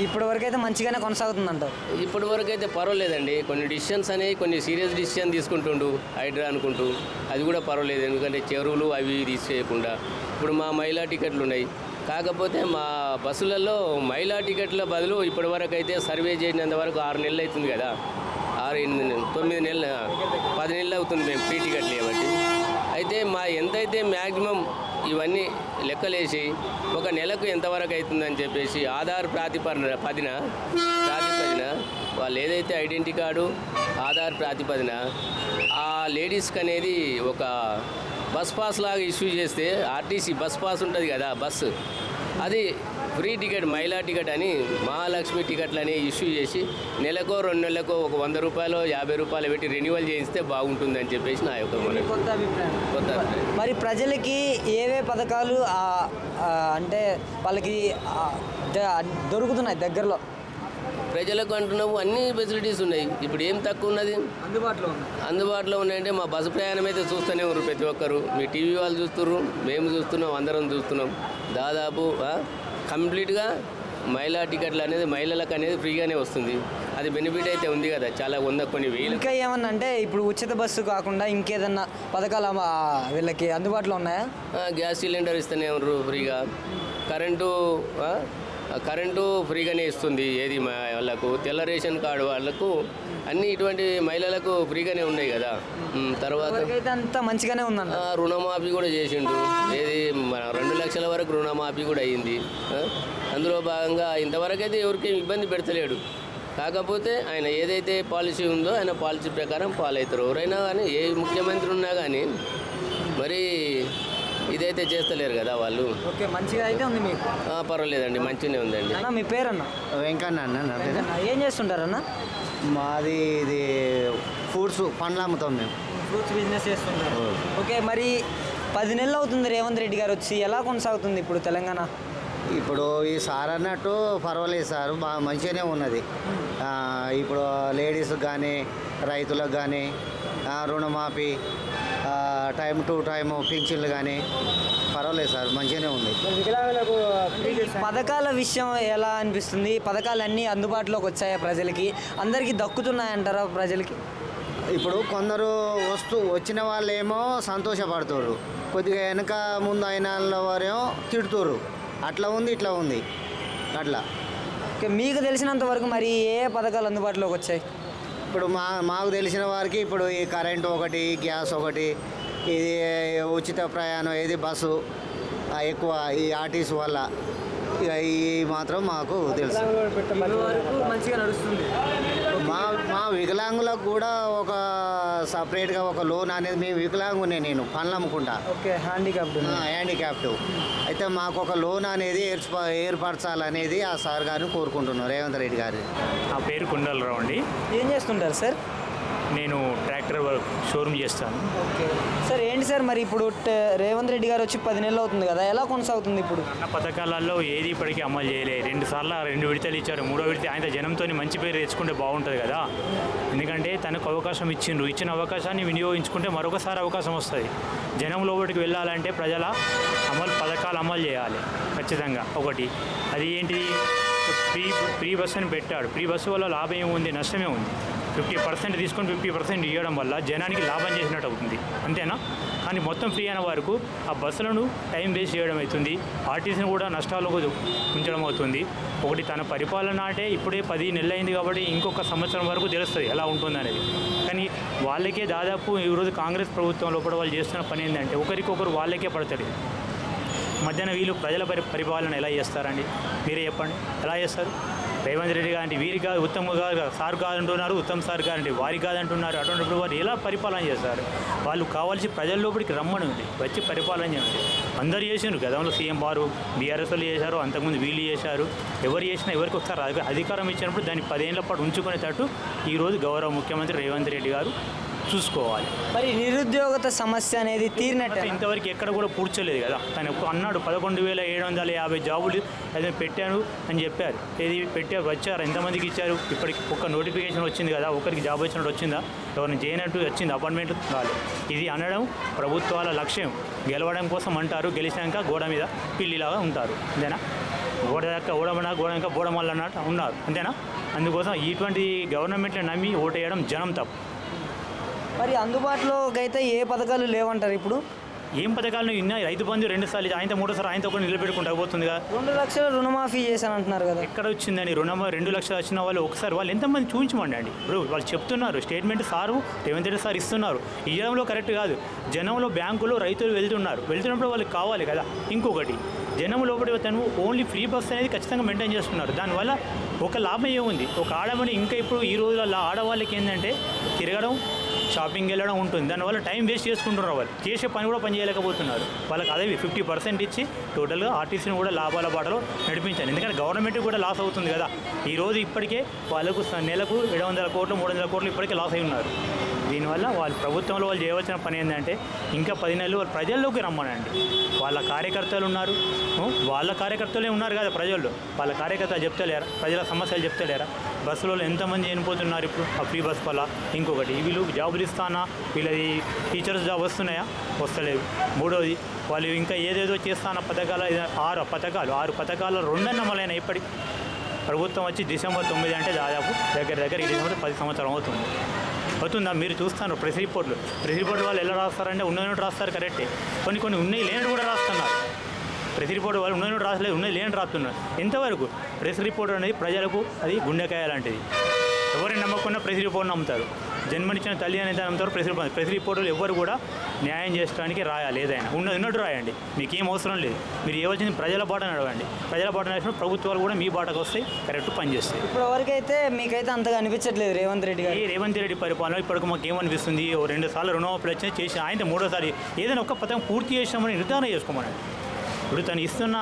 ఇప్పటి వరకు అయితే మంచిగానే కొనసాగుతుందంట. ఇప్పటి వరకు అయితే పర్వాలేదండి. కొన్ని డిసిషన్స్ అనేవి కొన్ని సీరియస్ డిసిషన్ తీసుకుంటుండు హైడ్రా అనుకుంటూ, అది కూడా పర్వాలేదు. ఎందుకంటే చెరువులు అవి తీసేయకుండా ఇప్పుడు మా మహిళా టికెట్లు ఉన్నాయి. కాకపోతే మా బస్సులలో మహిళా టికెట్ల బదులు ఇప్పటి వరకు అయితే సర్వే చేసినంత వరకు 6 నెలలు అవుతుంది కదా, 9 నెలలు 10 నెలలు అవుతుంది మేము ఫ్రీ టికెట్లు ఇవ్వబట్టి. అయితే మా ఎంతైతే మ్యాక్సిమం ఇవన్నీ లెక్కలేసి ఒక నెలకు ఎంతవరకు అవుతుందని చెప్పేసి ఆధార్ ప్రాతిపదిన వాళ్ళు ఏదైతే ఐడెంటిటీ కార్డు ఆధార్ ప్రాతిపదిన ఆ లేడీస్కి అనేది ఒక బస్ పాస్ లాగా ఇష్యూ చేస్తే, ఆర్టీసీ బస్ పాస్ ఉంటుంది కదా బస్సు, అది ఫ్రీ టికెట్ మహిళా టికెట్ అని మహాలక్ష్మి టికెట్లు అని ఇష్యూ చేసి నెలకో 2 నెలలకో ఒక 100 రూపాయలు 50 రూపాయలు పెట్టి రెన్యువల్ చేయిస్తే బాగుంటుందని చెప్పేసి నా యొక్క కొత్త అభిప్రాయం. మరి ప్రజలకి ఏవే పథకాలు అంటే వాళ్ళకి దొరుకుతున్నాయి దగ్గరలో? ప్రజలకు అంటున్నాము అన్ని ఫెసిలిటీస్ ఉన్నాయి. ఇప్పుడు ఏం తక్కువ ఉన్నది? అందుబాటులో ఉన్నాయంటే మా బస్సు ప్రయాణం అయితే చూస్తూనే ఉన్నారు ప్రతి ఒక్కరు. మీ టీవీ వాళ్ళు చూస్తున్నారు, మేము చూస్తున్నాం, అందరం చూస్తున్నాం. దాదాపు కంప్లీట్గా మహిళా టికెట్లు అనేది మహిళలకు అనేది ఫ్రీగానే వస్తుంది. అది బెనిఫిట్ అయితే ఉంది కదా, చాలా కొన్ని వేలు. ఇంకా ఏమన్నా అంటే ఇప్పుడు ఉచిత బస్సు కాకుండా ఇంకేదన్నా పథకాలు వీళ్ళకి అందుబాటులో ఉన్నాయా? గ్యాస్ సిలిండర్ ఇస్తూనే ఉన్నారు ఫ్రీగా. కరెంటు ఫ్రీగానే ఇస్తుంది. ఏది వాళ్ళకు తెల్ల రేషన్ కార్డు వాళ్ళకు అన్నీ ఇటువంటి మహిళలకు ఫ్రీగానే ఉన్నాయి కదా. తర్వాత అంతా మంచిగానే ఉందన్న. రుణమాఫీ కూడా చేసిండు. ఏది 2 లక్షల వరకు రుణమాఫీ కూడా అయింది. అందులో భాగంగా ఇంతవరకు అయితే ఎవరికి ఇబ్బంది పెడతలేడు. కాకపోతే ఆయన ఏదైతే పాలసీ ఉందో ఆయన పాలసీ ప్రకారం ఫాలో అవుతారు. ఎవరైనా కానీ ఏ ముఖ్యమంత్రి ఉన్నా కానీ మరి ఇదైతే చేస్తలేరు కదా వాళ్ళు. ఓకే, మంచిగా అయితే ఉంది మీకు? పర్వాలేదండి, మంచిగానే ఉందండి. అన్న మీ పేరన్న? వెంకన్న అన్న. ఏం చేస్తుంటారన్న? మాది ఇది ఫ్రూట్స్ పండ్లు అమ్ముతాం మేము. ఫ్రూట్స్ బిజినెస్ చేస్తుంటారు. ఓకే, మరి 10 నెలలు అవుతుంది రేవంత్ రెడ్డి గారు వచ్చి. ఎలా కొనసాగుతుంది ఇప్పుడు తెలంగాణ? ఇప్పుడు ఈ సార్ అన్నట్టు పర్వాలేదు సార్, బాగా మంచిగానే ఉన్నది. ఇప్పుడు లేడీస్కి కానీ రైతులకు కానీ రుణమాఫీ, టైం టు టైం పింఛన్లు కానీ పర్వాలేదు సార్, మంచిగానే ఉంది. పథకాల విషయం ఎలా అనిపిస్తుంది? పథకాలు అన్నీ అందుబాటులోకి వచ్చాయా ప్రజలకి? అందరికీ దక్కుతున్నాయంటారా ప్రజలకి? ఇప్పుడు కొందరు వచ్చిన వాళ్ళేమో సంతోషపడుతుర్రు, కొద్దిగా వెనక ముందు అయిన వారేమో తిడుతుర్రు. అట్లా ఉంది, ఇట్లా ఉంది, అట్లా. ఓకే, మీకు తెలిసినంత వరకు మరి ఏ పథకాలు అందుబాటులోకి వచ్చాయి? ఇప్పుడు మాకు తెలిసిన వారికి ఇప్పుడు ఈ కరెంటు ఒకటి, గ్యాస్ ఒకటి, ఇది ఉచిత ప్రయాణం, ఇది బస్సు ఎక్కువ ఈ ఆర్టీసీ వల్ల, ఇక ఈ మాత్రం మాకు తెలుసు. మంచిగా నడుస్తుంది. మా వికలాంగులకు కూడా ఒక సపరేట్గా ఒక లోన్ అనేది, మేము వికలాంగునే, నేను పనులు అమ్ముకుంటా. ఓకే, హ్యాండిక్యాప్డ్ అయితే మాకు ఒక లోన్ అనేది ఏర్పరచాలనేది ఆ సార్ గారిని కోరుకుంటున్నాం, రేవంత్ రెడ్డి గారు. నా పేరు కుండలరావు అండి. ఏం చేస్తుంటారు సార్? నేను ట్రాక్టర్ వర్క్ షోరూమ్ చేస్తాను. ఓకే సార్, ఏంటి సార్ మరి ఇప్పుడు రేవంత్ రెడ్డి గారు వచ్చి 10 నెలలు అవుతుంది కదా, ఎలా కొనసాగుతుంది ఇప్పుడు? అన్న పథకాలలో ఏది ఇప్పటికీ అమలు చేయలేదు. 2 సార్లు 2 విడతలు ఇచ్చారు. 3వ విడత ఆయన జనంతో మంచి పేరు తెచ్చుకుంటే బాగుంటుంది కదా. ఎందుకంటే తనకు అవకాశం ఇచ్చిన అవకాశాన్ని వినియోగించుకుంటే మరొకసారి అవకాశం వస్తుంది. జనం లోపలికి వెళ్ళాలంటే పథకాలు అమలు చేయాలి ఖచ్చితంగా. ఒకటి అది ఏంటిది, ఫ్రీ బస్సు అని పెట్టాడు. ఫ్రీ బస్సు వల్ల లాభం ఏముంది, నష్టమే ఉంది. 50% తీసుకొని 50% ఇవ్వడం వల్ల జనానికి లాభం చేసినట్టు అవుతుంది, అంతేనా? కానీ మొత్తం ఫ్రీ అయిన వరకు ఆ బస్సులను టైం వేస్ట్ చేయడం అవుతుంది. ఆర్టీసీని కూడా నష్టాలకు ఉంచడం అవుతుంది. ఒకటి తన పరిపాలన అంటే ఇప్పుడే 10 నెలలు అయింది కాబట్టి ఇంకొక సంవత్సరం వరకు తెలుస్తుంది ఎలా ఉంటుంది అనేది. కానీ వాళ్ళకే దాదాపు ఈరోజు కాంగ్రెస్ ప్రభుత్వం లోపల వాళ్ళు చేస్తున్న పని ఏంటంటే ఒకరికొకరు వాళ్ళకే పడతాడు. మధ్యాహ్నం వీళ్ళు ప్రజల పరిపాలన ఎలా చేస్తారండి? మీరే చెప్పండి, ఎలా చేస్తారు? రేవంత్ రెడ్డి గారు వీరి కాదు, ఉత్తమ్ గారు సార్ కాదంటున్నారు, ఉత్తమ్ సార్ గారంటే వారి కాదంటున్నారు. అటువంటిప్పుడు వారు ఎలా పరిపాలన చేస్తారు? వాళ్ళు కావాల్సి ప్రజల లోపలికి రమ్మని ఉంది, వచ్చి పరిపాలన చేయండి. అందరు చేసినారు, గతంలో సీఎం వారు బీఆర్ఎస్ వాళ్ళు చేశారు, అంతకుముందు వీళ్ళు చేశారు. ఎవరు చేసినా ఎవరికి ఒకసారి అధికారం ఇచ్చినప్పుడు దాన్ని 10 ఏళ్ల పాటు ఉంచుకునేటట్టు ఈరోజు గౌరవ ముఖ్యమంత్రి రేవంత్ రెడ్డి గారు చూసుకోవాలి. మరి నిరుద్యోగత సమస్య అనేది తీరినట్టు ఇంతవరకు ఎక్కడ కూడా పూడ్చలేదు కదా. తను అన్నాడు 11,750 జాబులు అది పెట్టాను అని చెప్పారు. ఏది పెట్టారు, వచ్చారు, ఎంతమందికి ఇచ్చారు? ఇప్పటికి ఒక నోటిఫికేషన్ వచ్చింది కదా, ఒకరికి జాబ్ వచ్చినట్టు వచ్చిందా? ఎవరిని చేయనట్టు వచ్చింది, అపాయింట్మెంట్ రాలేదు. ఇది అనడం ప్రభుత్వాల లక్ష్యం. గెలవడం కోసం అంటారు, గెలిచాక గోడ మీద పిల్లిలాగా ఉంటారు. అంతేనా? గోడ దాకా గోడ బోడమల్ల అన్నట్టు ఉన్నారు. అంతేనా? అందుకోసం ఇటువంటి గవర్నమెంట్ని నమ్మి ఓటేయడం జనం తప్పు. మరి అందుబాటులోకి అయితే ఏ పథకాలు లేవంటారు ఇప్పుడు? ఏం పథకాలను ఇన్నా? రైతు బంధు 2 సార్లు, ఆయనతో 3 సార్లు ఆయనతో కూడా నిలబెట్టుకుంటూ పోతుంది కదా. 2 లక్షల రుణమాఫీ చేశాను అంటున్నారు కదా. ఎక్కడ వచ్చిందని రుణం 2 లక్షలు వచ్చిన వాళ్ళు ఒకసారి వాళ్ళు ఎంతమంది చూపించమండి అండి. ఇప్పుడు వాళ్ళు చెప్తున్నారు statement sir Revanth Reddy sir ఇస్తున్నారు, ఇవ్వడంలో కరెక్ట్ కాదు. జనంలో బ్యాంకులో రైతులు వెళ్తున్నప్పుడు వాళ్ళకి కావాలి కదా. ఇంకొకటి జనం లోపలి తను ఓన్లీ ఫ్రీ బస్ అనేది ఖచ్చితంగా మెయింటైన్ చేస్తున్నారు. దానివల్ల ఒక లాభం ఏముంది? ఒక ఆడమని ఇంకా ఇప్పుడు ఈ రోజుల్లో ఆడవాళ్ళకి ఏంటంటే తిరగడం, షాపింగ్ వెళ్ళడం ఉంటుంది. దానివల్ల టైం వేస్ట్ చేసుకుంటున్నారు. వాళ్ళు చేసే పని కూడా పని చేయలేకపోతున్నారు. వాళ్ళకి అదే 50% ఇచ్చి టోటల్గా ఆర్టీసీని కూడా లాభాల బాటలో నడిపించాలి. ఎందుకంటే గవర్నమెంట్ కూడా లాస్ అవుతుంది కదా. ఈరోజు ఇప్పటికే వాళ్ళకు నెలకు 700 కోట్లు 300 కోట్లు ఇప్పటికే లాస్ అయి ఉన్నారు. దీనివల్ల వాళ్ళు ప్రభుత్వంలో వాళ్ళు చేయవలసిన పని ఏంటంటే ఇంకా 10 నెలలు వాళ్ళు ప్రజల్లోకి రమ్మనండి. వాళ్ళ కార్యకర్తలు ఉన్నారు, వాళ్ళ కార్యకర్తలే ఉన్నారు కదా ప్రజల్లో. వాళ్ళ కార్యకర్తలు చెప్తలేరా? ప్రజల సమస్యలు చెప్తలేరా? బస్సులో ఎంతమంది చనిపోతున్నారు ఇప్పుడు ఆ ఫ్రీ బస్ వల్ల? ఇంకొకటి వీళ్ళు జాబులు ఇస్తానా, వీళ్ళది టీచర్స్ జాబ్ వస్తున్నాయా? వస్తలేవు. మూడోది వాళ్ళు ఇంకా ఏదేదో చేస్తాన పథకాలు 6 పథకాలు 2 అమలైన ఇప్పటికి. ప్రభుత్వం వచ్చి డిసెంబర్ 9 అంటే దాదాపు దగ్గర ఈ డిసెంబర్ 10 సంవత్సరం అవుతుందా? మీరు చూస్తాను ప్రెస్ రిపోర్ట్లు వాళ్ళు ఎలా రాస్తారంటే ఉన్నది రాస్తారు కరెక్టే. కొన్ని ఉన్నాయి లేనట్టు కూడా రాస్తున్నారు. ప్రెస్ రిపోర్ట్ వాళ్ళు ఉన్నది రాసలేదు, ఉన్నది లేని రాస్తున్నారు. ఎంతవరకు ప్రెస్ రిపోర్ట్ అనేది ప్రజలకు అది గుండెకాయ లాంటిది. ఎవరిని నమ్మకుండా ప్రెస్ రిపోర్ట్ నమ్ముతారు. జన్మనిచ్చిన తల్లి అనేది నమ్ముతారు. ప్రెస్ రిపోర్టులు ఎవరు కూడా న్యాయం చేయడానికి రాయాలి. ఏదైనా ఉన్నట్టు రాయండి, మీకేం అవసరం లేదు. మీరు ఏవచ్చింది ప్రజల బాట నడవండి. ప్రజల బాట నడిచిన ప్రభుత్వాలు కూడా మీ బాటకు వస్తాయి, కరెక్ట్ పనిచేస్తాయి. ఇప్పుడు వరకైతే మీకైతే అంతగా అనిపించట్లేదు రేవంత్ రెడ్డి గారు? రేవంత్ రెడ్డి పరిపాలన ఇప్పటికి మాకు ఏమనిపిస్తుంది? 2 సార్లు రుణమాఫీలు వచ్చినా చేసి ఆయన 3వ సారి ఏదైనా ఒక్క పథకం పూర్తి చేసినామని నిర్ధారణ చేసుకోమనండి. ఇప్పుడు తను ఇస్తున్న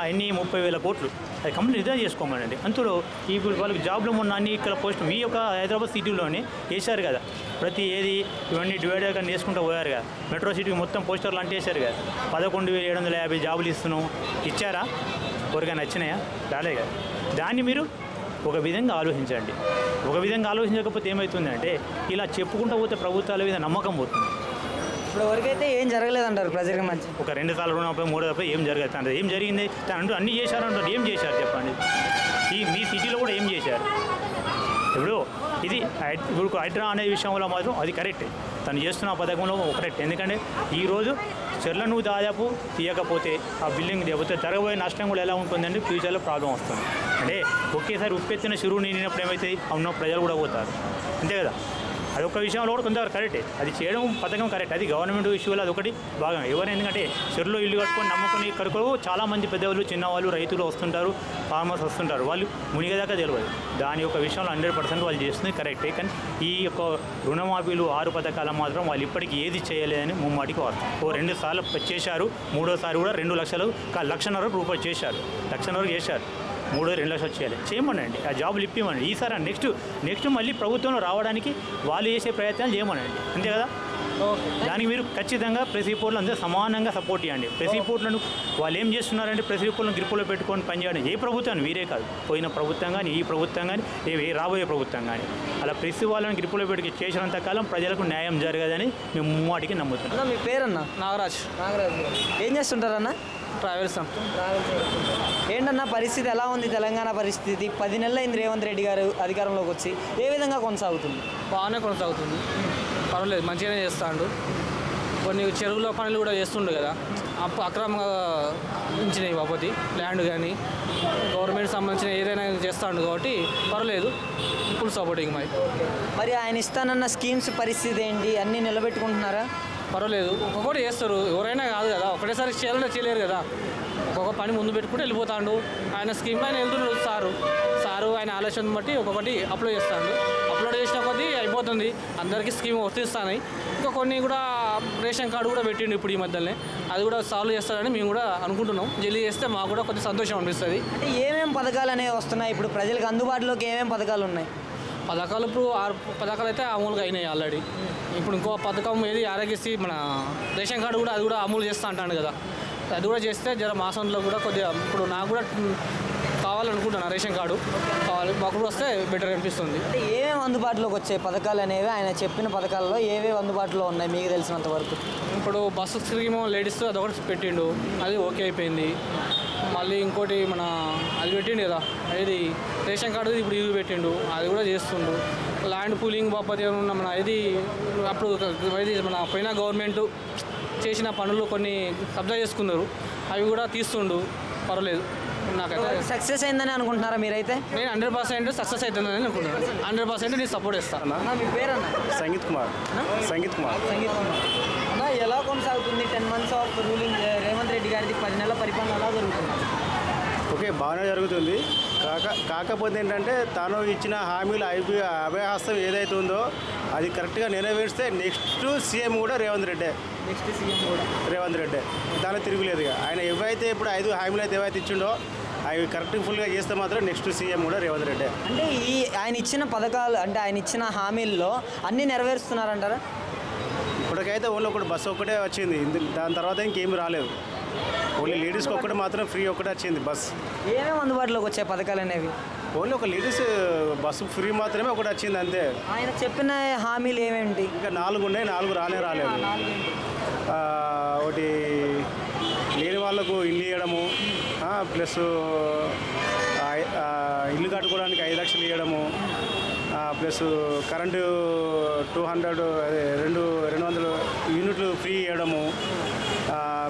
30,000 కోట్లు అది కంప్లీట్ నిర్ధారణ చేసుకోమనండి. అందులో ఇప్పుడు వాళ్ళకి జాబ్లు మొన్న అన్ని ఇక్కడ పోస్ట్ మీ యొక్క హైదరాబాద్ సిటీలోనే వేశారు కదా. ప్రతి ఏది ఇవన్నీ డివైడర్ కానీ వేసుకుంటూ పోయారు కదా. మెట్రో సిటీకి మొత్తం పోస్టర్లు అంటే వేశారు కదా. 11,750 జాబులు ఇస్తున్నాం, ఇచ్చారా? ఎవరికైనా నచ్చినాయా? రాలే కదా. దాన్ని మీరు ఒక విధంగా ఆలోచించండి. ఒక విధంగా ఆలోచించకపోతే ఏమవుతుందంటే ఇలా చెప్పుకుంటూ పోతే ప్రభుత్వాల మీద నమ్మకం పోతుంది. ఇప్పుడు వరకైతే ఏం జరగలేదంటారు ప్రజలకు మంచి? ఒక 2 సార్లు రుణమాఫీ 3 సార్లు ఏం జరగదు. ఏం జరిగింది? తను అన్నీ చేశారంటారు. ఏం చేశారు చెప్పండి? మీ సిటీలో కూడా ఏం చేశారు? ఇప్పుడు ఇప్పుడు హైడ్రా అనే విషయంలో మాత్రం అది కరెక్ట్. తను చేస్తున్న పథకంలో కరెక్ట్. ఎందుకంటే ఈరోజు చెర్లను దాదాపు తీయకపోతే ఆ బిల్డింగ్ లేకపోతే జరగబోయే నష్టం కూడా ఎలా ఉంటుందంటే ఫ్యూచర్లో ప్రాబ్లం వస్తుంది. అంటే ఒకేసారి ఉప్పెత్తిన చెరువు నిండినప్పుడు ఏమైతే ఉన్న ప్రజలు కూడా పోతారు. అంతే కదా. అదొక విషయంలో కూడా కొంతవరకు కరెక్టే. అది చేయడం పథకం కరెక్ట్. అది గవర్నమెంట్ ఇష్యూలో అదొకటి భాగం. ఎవరు ఎందుకంటే చెరువులో ఇల్లు కట్టుకొని నమ్ముకొని ఇక్కడికి చాలామంది పెద్దవాళ్ళు చిన్నవాళ్ళు రైతులు వస్తుంటారు, ఫార్మర్స్ వస్తుంటారు. వాళ్ళు మునిగేదాకా తెలియదు. దాని యొక్క విషయంలో 100% వాళ్ళు చేస్తుంది కరెక్టే. కానీ ఈ యొక్క రుణమాఫీలు 6 పథకాలు మాత్రం వాళ్ళు ఇప్పటికీ ఏది చేయలేదని ముమ్మాటికి వాడతారు. 2 సార్లు చేశారు, 3వ సారి కూడా 2 లక్షలు 1,50,000 రూపాయలు చేశారు. 1,00,000 చేశారు. 3-2 లక్షలు చేయమనండి. ఆ జాబులు ఇప్పిమనండి. ఈసారి నెక్స్ట్ మళ్ళీ ప్రభుత్వంలో రావడానికి వాళ్ళు చేసే ప్రయత్నాలు చేయమనండి. అంతే కదా. దానికి మీరు ఖచ్చితంగా ప్రెస్ రిపోర్ట్లు అందరూ సమానంగా సపోర్ట్ చేయండి. ప్రెస్ రిపోర్ట్లను వాళ్ళు ఏం చేస్తున్నారంటే ప్రెస్ రిపోర్ట్లను గ్రిప్పులో పెట్టుకొని పనిచేయడం. ఏ ప్రభుత్వాన్ని వీరే కాదు, పోయిన ప్రభుత్వం కానీ ఈ ప్రభుత్వం కానీ రాబోయే ప్రభుత్వం కానీ అలా ప్రెస్ వాళ్ళని గ్రిప్పులో పెట్టి చేసినంత కాలం ప్రజలకు న్యాయం జరగదని మేము ముమ్మాటికి నమ్ముతున్నాం. మీ పేరన్నా? నాగరాజ్. ఏం చేస్తుంటారన్నా? ట్రావెల్స్. ఏంటన్నా పరిస్థితి ఎలా ఉంది? తెలంగాణ పరిస్థితి 10 నెలలు అయింది రేవంత్ రెడ్డి గారు అధికారంలోకి వచ్చి. ఏ విధంగా కొనసాగుతుంది? బాగానే కొనసాగుతుంది, పర్వాలేదు, మంచిగానే చేస్తాడు. కొన్ని చెరువుల పనులు కూడా చేస్తుండు కదా, అక్రమంగా ఇచ్చినాయి బాపతి ల్యాండ్ కానీ గవర్నమెంట్ సంబంధించిన ఏదైనా చేస్తాడు కాబట్టి పర్వాలేదు, ఫుల్ సపోర్టింగ్ మరి ఆయన ఇస్తానన్న స్కీమ్స్ పరిస్థితి ఏంటి? అన్నీ నిలబెట్టుకుంటున్నారా? పర్వాలేదు, ఒక్కొక్కటి చేస్తారు. ఎవరైనా కాదు కదా, ఒకటేసారి చేయాలంటే చేయలేరు కదా. ఒక్కొక్క పని ముందు పెట్టుకుంటే వెళ్ళిపోతాడు. ఆయన స్కీమ్ ఆయన వెళ్తున్నాడు సారు ఆయన ఆలోచన బట్టి ఒక్కొక్కటి అప్లోడ్ చేస్తాడు. అప్లోడ్ చేసిన కొద్దీ అయిపోతుంది, అందరికీ స్కీమ్ వర్తిస్తాయి. ఇంకా కొన్ని కూడా రేషన్ కార్డు కూడా పెట్టిండు ఇప్పుడు ఈ మధ్యలోనే, అది కూడా సాల్వ్ చేస్తారని మేము కూడా అనుకుంటున్నాం. జల్దీ చేస్తే మాకు కూడా కొంచెం సంతోషం అనిపిస్తుంది. అంటే ఏమేమి పథకాలు అనేవి వస్తున్నాయి ఇప్పుడు ప్రజలకు అందుబాటులోకి? ఏమేమి పథకాలు ఉన్నాయి? పథకాలు ఇప్పుడు 6 పథకాలు అయితే అమలుగా అయినాయి ఆల్రెడీ. ఇప్పుడు ఇంకో పథకం ఏది ఆరోగ్యశ్రీ మన రేషన్ కార్డు కూడా అది కూడా అమలు చేస్తా అంటాను కదా, అది కూడా చేస్తే జర మాసంలో కూడా కొద్దిగా ఇప్పుడు నాకు కూడా కావాలనుకుంటున్నాను రేషన్ కార్డు కావాలి, మాకు కూడా వస్తే బెటర్ అనిపిస్తుంది. అంటే ఏమేమి అందుబాటులోకి వచ్చాయి పథకాలు అనేవి ఆయన చెప్పిన పథకాల్లో ఏవేవి అందుబాటులో ఉన్నాయి మీకు తెలిసినంత వరకు? ఇప్పుడు బస్సు స్కీమ్ లేడీస్ అదొకటి పెట్టిండు, అది ఓకే అయిపోయింది. మళ్ళీ ఇంకోటి మన అది పెట్టిండు కదా, ఇది రేషన్ కార్డు ఇప్పుడు ఇది పెట్టిండు, అది కూడా చేస్తుండు. ల్యాండ్ పూలింగ్ బాపతి ఉన్న మన ఇది అప్పుడు ఇది మన పోయిన గవర్నమెంట్ చేసిన పనులు కొన్ని కబ్జా చేసుకున్నారు, అవి కూడా తీస్తుండు, పర్వాలేదు. నాకైతే సక్సెస్ అయిందని అనుకుంటున్నారా మీరైతే? నేను 100% సక్సెస్ అవుతుందని అనుకుంటున్నాను. 100% నేను సపోర్ట్ ఇస్తాను. మీ పేరు సంగీత్ కుమార్. సంగీత్ కుమార్. అన్న ఎలా కొనసాగుతుంది 10 months of ruling Revanth Reddy గారిది 10 నెలల పరిపాలన ఎలా జరుగుతుంది? ఓకే, బాగానే జరుగుతుంది. కాకపోతే ఏంటంటే తాను ఇచ్చిన హామీలు అభయహస్తం ఏదైతే ఉందో అది కరెక్ట్గా నెరవేర్స్తే నెక్స్ట్ సీఎం కూడా రేవంత్ రెడ్డే. నెక్స్ట్ సీఎం కూడా రేవంత్ రెడ్డే, దానికి తిరుగులేదు. ఆయన ఏవైతే ఇప్పుడు 5 హామీలు అయితే ఏవైతే ఇచ్చిండో అవి కరెక్ట్ ఫుల్గా చేస్తే మాత్రం నెక్స్ట్ సీఎం కూడా రేవంత్ రెడ్డే. అంటే ఈ ఆయన ఇచ్చిన పథకాలు అంటే ఆయన ఇచ్చిన హామీల్లో అన్నీ నెరవేరుస్తున్నారంటారా? ఇప్పటికైతే ఓన్లీ ఒకటి బస్సు ఒక్కటే వచ్చింది, దాని తర్వాత ఇంకేమీ రాలేదు. ఓన్లీ లేడీస్కి ఒక్కటే మాత్రం ఫ్రీ ఒక్కటే వచ్చింది బస్. ఏమేమి అందుబాటులోకి వచ్చాయి పథకాలు అనేవి? ఓన్లీ ఒక లేడీస్ బస్సు ఫ్రీ మాత్రమే ఒకటి వచ్చింది అంతే. ఆయన చెప్పిన హామీలు ఏమేంటి? ఇంకా 4 ఉన్నాయి, 4 రాలేదు. ఒకటి లేని వాళ్ళకు ఇల్లు ఇవ్వడము, ప్లస్ ఇల్లు కట్టుకోవడానికి 5 లక్షలు ఇవ్వడము, ప్లస్ కరెంటు 200 యూనిట్లు ఫ్రీ ఇవ్వడము,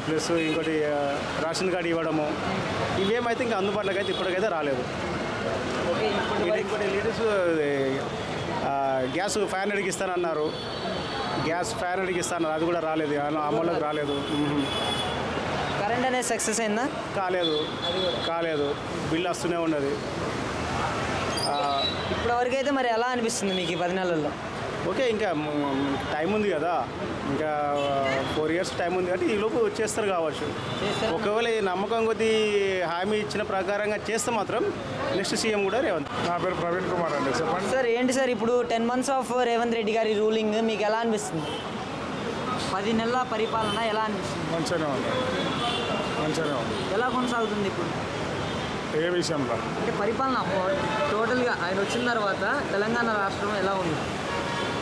ప్లస్ ఇంకోటి రేషన్ కార్డు ఇవ్వడము. ఇవేమైతే ఇంకా అందుబాటులోకి అయితే ఇప్పటికైతే రాలేదు. ఇంకోటి లేడీస్ గ్యాస్ 500కి ఇస్తానన్నారు, గ్యాస్ 500కి ఇస్తానన్నారు, అది కూడా రాలేదు, అమల్లోకి రాలేదు. కరెంట్ అనేది సక్సెస్ అయిందా? కాలేదు, బిల్ వస్తూనే ఉన్నది. ఇప్పటివరకు అయితే మరి ఎలా అనిపిస్తుంది మీకు ఈ 10 నెలల్లో? ఓకే, ఇంకా టైం ఉంది కదా, ఇంకా 4 years టైం ఉంది కాబట్టి ఈ లోపు వచ్చేస్తారు కావచ్చు. ఒకవేళ ఈ నమ్మకం కొద్దీ హామీ ఇచ్చిన ప్రకారంగా చేస్తే మాత్రం నెక్స్ట్ సీఎం కూడా రేవంత్. నా పేరు ప్రవీణ్ కుమార్ అండి. చెప్పండి సార్. ఏంటి సార్ ఇప్పుడు 10 months ఆఫ్ రేవంత్ రెడ్డి గారి రూలింగ్ మీకు ఎలా అనిపిస్తుంది? 10 నెలల పరిపాలన ఎలా అనిపిస్తుంది? మంచిగానే ఉంది. ఎలా కొనసాగుతుంది ఇప్పుడు? ఏ విషయంలో అంటే పరిపాలన టోటల్గా ఆయన వచ్చిన తర్వాత తెలంగాణ రాష్ట్రం ఎలా ఉంది?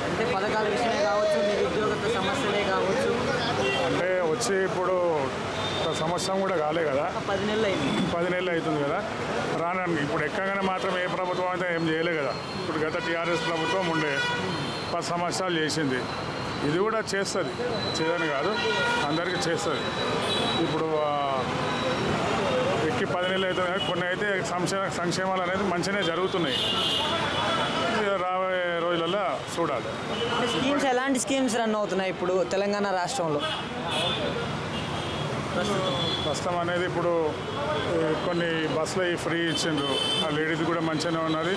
అంటే పథకాల విషయమే కావచ్చు, నిరుద్యోగ సమస్యలే కావచ్చు. అంటే వచ్చి ఇప్పుడు సంవత్సరం కూడా కాలే కదా, 10 నెలలు అవుతుంది కదా. రానండి ఇప్పుడు ఎక్కగానే మాత్రం ఏ ప్రభుత్వం అయితే ఏం చేయలే కదా. ఇప్పుడు గత టీఆర్ఎస్ ప్రభుత్వం ఉండే 10 సంవత్సరాలు చేసింది, ఇది కూడా చేస్తుంది, చేయదని కాదు, అందరికీ చేస్తుంది. ఇప్పుడు ఎక్కి 10 నెలలు అవుతుంది, కొన్ని అయితే సంక్షేమాలు అనేది మంచిగానే జరుగుతున్నాయి. రాబోయే రోజులలో చూడాలి. స్కీమ్స్ ఎలాంటి స్కీమ్స్ రన్ అవుతున్నాయి ఇప్పుడు తెలంగాణ రాష్ట్రంలో? ప్రస్తుతం అనేది ఇప్పుడు కొన్ని బస్సులు ఫ్రీ ఇచ్చిండ్రు, ఆ లేడీస్ కూడా మంచిగానే ఉన్నది.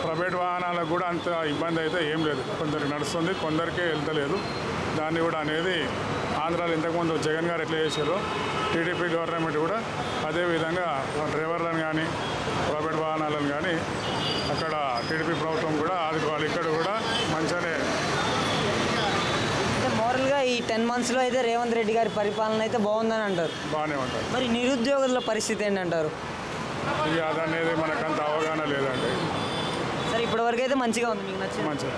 ప్రైవేట్ వాహనాలకు కూడా అంత ఇబ్బంది అయితే ఏం లేదు, కొందరికి నడుస్తుంది, కొందరికే వెళ్తలేదు. దాన్ని కూడా అనేది ఆంధ్రాలో ఇంతకుముందు జగన్ గారు ఎట్లా చేశారో టీడీపీ గవర్నమెంట్ కూడా అదేవిధంగా డ్రైవర్లను కానీ ప్రైవేట్ వాహనాలను కానీ అక్కడ టీడీపీ ప్రభుత్వం కూడా ఆదుకోవాలి. ఇక్కడ కూడా మంచిగానే మోరల్గా ఈ 10 monthsలో అయితే రేవంత్ రెడ్డి గారి పరిపాలన అయితే బాగుందని అంటారు. బాగానే ఉంటుంది. మరి నిరుద్యోగుల పరిస్థితి ఏంటంటారు? ఇక అదనేది మనకంత అవగాహన లేదండి. సరే, ఇప్పటివరకు అయితే మంచిగా ఉంది, మీకు నచ్చింది? మంచిగా.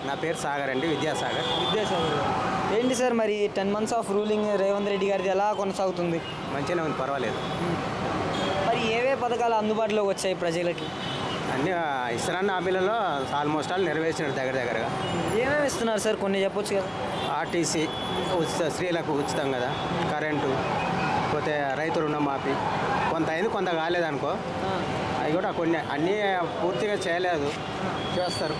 నా పేరు సాగర్ అండి, విద్యాసాగర్. ఏంటి సార్ మరి 10 months of ruling Revanth Reddy గారిది ఎలా కొనసాగుతుంది? మంచిగానే ఉంది, పర్వాలేదు. మరి ఏవే పథకాలు అందుబాటులోకి వచ్చాయి ప్రజలకి? అన్ని ఇస్తున్న హామీలలో ఆల్మోస్ట్ ఆల్ నెరవేర్చినారు దగ్గరగా. ఏమేమి ఇస్తున్నారు సార్, కొన్ని చెప్పొచ్చు కదా? ఆర్టీసీ స్త్రీలకు ఉచితం కదా, కరెంటు, పోతే రైతు రుణమాఫీ, కొంత అయింది కొంత కాలేదనుకో, అవి కూడా కొన్ని అన్నీ పూర్తిగా చేయలేదు, చేస్తారు.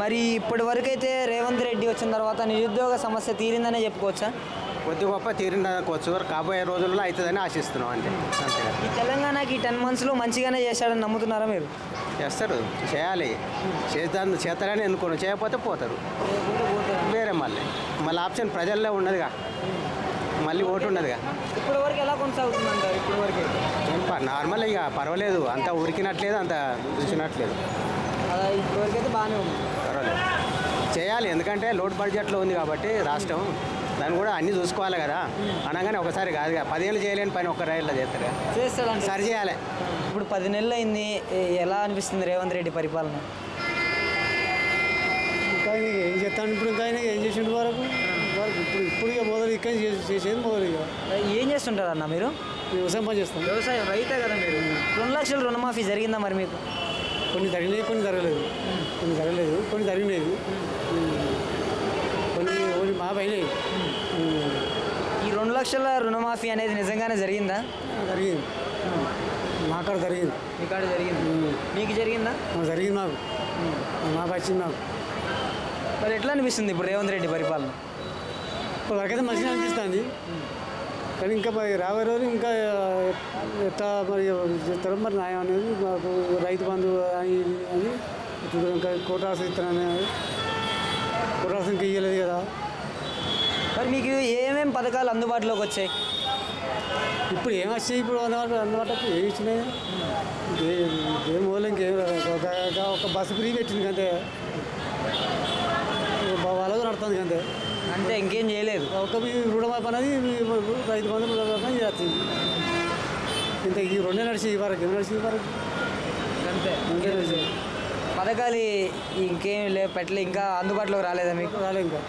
మరి ఇప్పటి వరకు అయితే రేవంత్ రెడ్డి వచ్చిన తర్వాత నిరుద్యోగ సమస్య తీరిందనే చెప్పుకోవచ్చా? కొద్ది గొప్ప తీరిందనుకోవచ్చు, కాబోయే రోజుల్లో అవుతుందని ఆశిస్తున్నాం అంతే. అంతేగా. ఈ తెలంగాణకి 10 monthsలో మంచిగానే చేశాడని నమ్ముతున్నారా మీరు? చేస్తారు, చేయాలి, చేస్తారని ఎన్నుకోను, చేయకపోతే పోతారు వేరే. మళ్ళీ ఆప్షన్ ప్రజల్లో ఉన్నదిగా. మళ్ళీ ఓటు ఉన్నదిగా. ఇప్పటి వరకు ఎలా కొనసాగుతుంది అంటారు? ఇప్పటి వరకు నార్మల్ ఇక పర్వాలేదు, అంత ఉరికినట్లేదు, అంత చూసినట్లేదు. ఇప్పటి వరకు అయితే బాగానే ఉంది. పర్వాలేదు, చేయాలి. ఎందుకంటే లోడ్ బడ్జెట్లో ఉంది కాబట్టి రాష్ట్రం దాన్ని కూడా అన్నీ చూసుకోవాలి కదా. అనగానే ఒకసారి కాదుగా, 10 ఏళ్ళు చేయలేని పని ఒక్క రైల్లో చేస్తారు. చేస్తాడు, సరి చేయాలి. ఇప్పుడు 10 నెలలు అయింది, ఎలా అనిపిస్తుంది రేవంత్ రెడ్డి పరిపాలన? ఇంకా ఏం చేస్తాను ఇప్పుడు, ఇంకా ఆయన ఏం చేసిండు వరకు ఇప్పుడు ఇక మొదలు ఇక్కడ చేసేది మొదలు. ఇక ఏం చేస్తుంటారు అన్న మీరు? వ్యవసాయం పని చేస్తాం. వ్యవసాయం రైతే కదా మీరు. 2 లక్షల రుణమాఫీ జరిగిందా మరి మీకు? కొన్ని జరిగినాయి, కొన్ని జరగలేదు. కొన్ని జరిగినాయి, కొన్ని మాఫీ అయినాయి. ఈ 2 లక్షల రుణమాఫీ అనేది నిజంగానే జరిగిందా? జరిగింది, మా కాడ జరిగింది. మీ కాడ జరిగింది, మీకు జరిగిందా? జరిగింది, మాకు వచ్చింది. నాకు మరి ఎట్లా అనిపిస్తుంది ఇప్పుడు రేవంత్ రెడ్డి పరిపాలన? ఇప్పుడు వరకైతే మంచిగా అనిపిస్తుంది, కానీ ఇంకా రాబోయే రోజులు ఇంకా ఎట్లా మరి చెప్తారో మరి న్యాయం అనేది. మాకు రైతు బంధు అని ఇప్పుడు ఇంకా కోటాసు ఇస్తానని, కోటాసు ఇంకా ఇవ్వలేదు కదా. మరి మీకు ఏమేమి పథకాలు అందుబాటులోకి వచ్చాయి? ఇప్పుడు ఏం వచ్చాయి? ఇప్పుడు అందుబాటులో ఏమి ఇచ్చినాయి? ఏం మూలం ఇంకేం ఒక బస్సు ఫ్రీ పెట్టింది అంతే, వాళ్ళకు నడుతుంది అంతే. అంటే ఇంకేం చేయలేదు. ఒక రుణమాఫీ అనేది రైతు బంధు రుణమాఫీ చేస్తుంది ఇంత. ఈ 2 నడిచి వరకు అంతే. పథకాలు ఇంకేం పెట్టలే, ఇంకా అందుబాటులోకి రాలేదా మీకు? రాలేదు, ఇంకా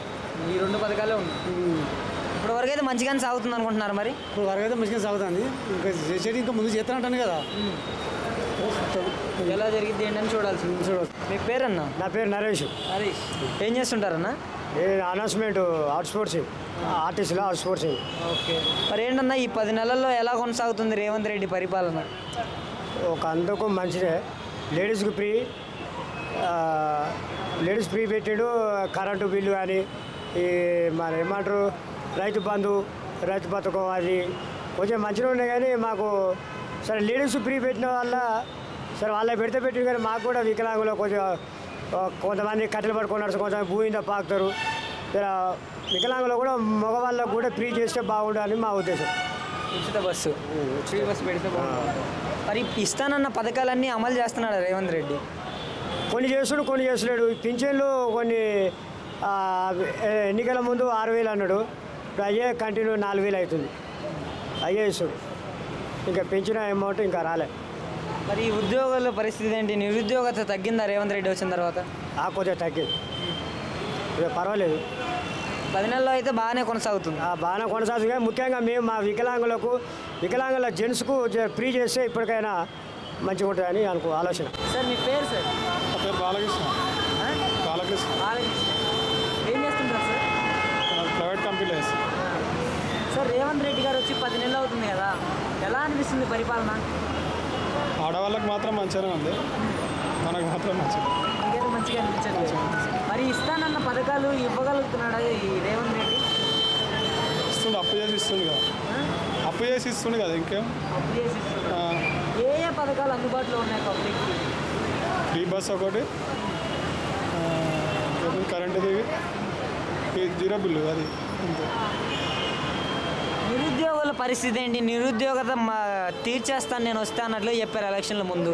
ఈ 2 పథకాలే ఉన్నాయి. ఇప్పుడు వరకు అయితే మంచిగానే సాగుతుంది అనుకుంటున్నారు మరి? ఇప్పుడు వరకు అయితే మంచిగా సాగుతుంది, ఇంకా చేసేది ఇంకా ముందు చేస్తానంటాను కదా. ఎలా జరిగింది ఏంటని చూడాల్సింది. మీ పేరన్నా? నా పేరు నరేష్. నరేష్ ఏం చేస్తుంటారన్నా? అనౌన్స్మెంట్ అవుట్స్పోర్ట్స్ ఆర్టిస్టులో అవుట్స్పోర్ట్స్. ఓకే, మరి ఏంటన్నా ఈ 10 నెలల్లో ఎలా కొనసాగుతుంది రేవంత్ రెడ్డి పరిపాలన? ఒక అందుకు మంచిదే. లేడీస్కి ఫ్రీ పెట్టాడు. కరెంటు బిల్లు కానీ ఈ మరి ఏమంటారు రైతు పథకం అది కొంచెం మంచిగా ఉన్నాయి. కానీ మాకు సరే లేడీస్ ఫ్రీ పెట్టిన వల్ల సరే వాళ్ళ పెట్టింది, కానీ మాకు కూడా వికలాంగులు కొంతమంది కట్టెలు పట్టుకున్నారు, కొంతమంది భూమింద పాకుతారు. వికలాంగులు కూడా మగవాళ్ళకు కూడా ఫ్రీ చేస్తే బాగుండాలని మా ఉద్దేశం. ఉచిత బస్సు, ఫ్రీ బస్సు పెడితే బాగుంటుంది. మరి ఇస్తానన్న పథకాలన్నీ అమలు చేస్తున్నాడు రేవంత్ రెడ్డి? కొన్ని చేస్తుడు, కొన్ని చేస్తున్నాడు. పింఛన్లు కొన్ని ఎన్నికల ముందు 6,000 అన్నాడు, ఇప్పుడు అయ్యే కంటిన్యూ 4,000 అవుతుంది. అయ్యే ఇస్తాడు, ఇంకా పెంచిన అమౌంట్ ఇంకా రాలే. మరి ఈ ఉద్యోగాల పరిస్థితి ఏంటి? నిరుద్యోగత తగ్గిందా రేవంత్ రెడ్డి వచ్చిన తర్వాత? కొద్దిగా తగ్గింది, పర్వాలేదు. 10 నెలల్లో అయితే బాగానే కొనసాగుతుంది. బాగానే కొనసాగుతుంది. ముఖ్యంగా మేము మా వికలాంగుల జెంట్స్కు ఫ్రీ చేస్తే ఇప్పటికైనా మంచిగా ఉంటుందని ఆలోచన. సార్ మీ పేరు? సార్ నా పేరు బాలకృష్ణ. ఏం చేస్తుంటారు సార్? ప్రైవేట్ కంపెనీలో వేస్తాను సార్. రేవంత్ రెడ్డి గారు వచ్చి 10 నెలలు అవుతుంది కదా, ఎలా అనిపిస్తుంది పరిపాలన? ఆడవాళ్ళకి మాత్రం మంచిగానే ఉంది, మనకు మాత్రం మంచిగా అనిపించదు. మరి ఇస్తానన్న పథకాలు ఇవ్వగలుగుతున్నాడా ఈ రేవంత్ రెడ్డి? ఇస్తుండు, అప్పు చేసి ఇస్తుండు కదా. ఇంకేం అప్పు చేసి ఏ పథకాలు అందుబాటులో ఉన్నాయి పబ్లిక్కి? ఫ్రీ బస్ ఒకటి, కరెంటుది, 0 బిల్లు అది అంతే. నిరుద్యోగుల పరిస్థితి ఏంటి? నిరుద్యోగత తీర్చేస్తాను నేను వస్తా అన్నట్లు చెప్పారు ఎలక్షన్ల ముందు.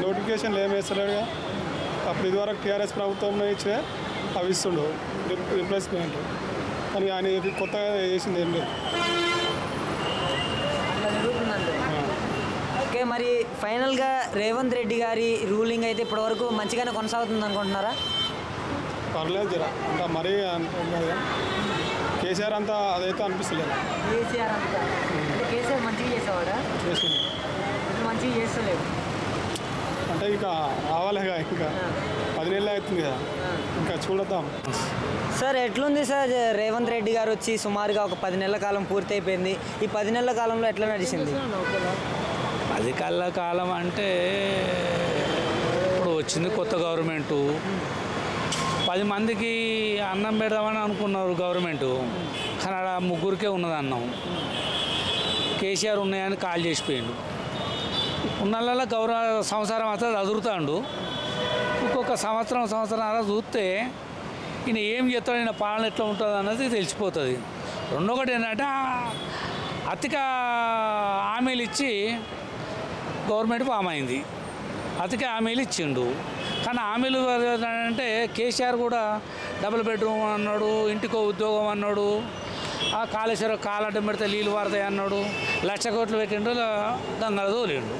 నోటిఫికేషన్లు ఏమి వేస్తలేడుగా. అప్పుడు ఇదివరకు టీఆర్ఎస్ ప్రభుత్వంలో ఇచ్చే అవి ఇస్తుండు రిప్లేస్మెంట్, కానీ ఆయన కొత్తగా చేసింది ఏం లేదు. ఓకే, మరి ఫైనల్గా రేవంత్ రెడ్డి గారి రూలింగ్ అయితే ఇప్పటివరకు మంచిగానే కొనసాగుతుంది అనుకుంటున్నారా? పర్లేదు జరా, అంత మరీ కేసీఆర్ అంతా అదైతే అనిపిస్తలేదు. కేసీఆర్ మంచిగా చేసేవాడా? చేసింది, మంచిగా చేస్తలేదు అంటే ఇక రావాలిగా. ఇంకా 10 నెలలు అవుతుంది కదా, ఇంకా చూడద్దాం. సార్ ఎట్లుంది సార్? రేవంత్ రెడ్డి గారు వచ్చి సుమారుగా ఒక 10 నెలల కాలం పూర్తి అయిపోయింది. ఈ 10 నెలల కాలంలో ఎట్లా నడిచింది? 10 కాలం అంటే ఇప్పుడు వచ్చింది కొత్త గవర్నమెంటు, 10 మందికి అన్నం పెడదామని అనుకున్నారు గవర్నమెంటు, కానీ అక్కడ 3గురికే ఉన్నది అన్నం. కేసీఆర్ ఉన్నాయని కాల్ చేసిపోయిండు. ఉన్నళ్ళ సంవత్సరం అంతా చదువుతాడు. ఇంకొక సంవత్సరం చూస్తే ఈయన ఏం చేస్తాడు, ఈయన పాలన ఎట్లా ఉంటుంది అన్నది తెలిసిపోతుంది. రెండొకటి ఏంటంటే అతిక హామీలు ఇచ్చి గవర్నమెంట్ ఫామ్ అయింది, అతిక హామీలు ఇచ్చిండు. కానీ హామీలు అంటే కేసీఆర్ కూడా డబుల్ బెడ్రూమ్ అన్నాడు, ఇంటికో ఉద్యోగం అన్నాడు, ఆ కాళేశ్వరం కాలడ్డం పెడితే నీళ్ళు వారతాయి అన్నాడు, 1,00,000 కోట్లు పెట్టిండు, గంగలు తోలిండు.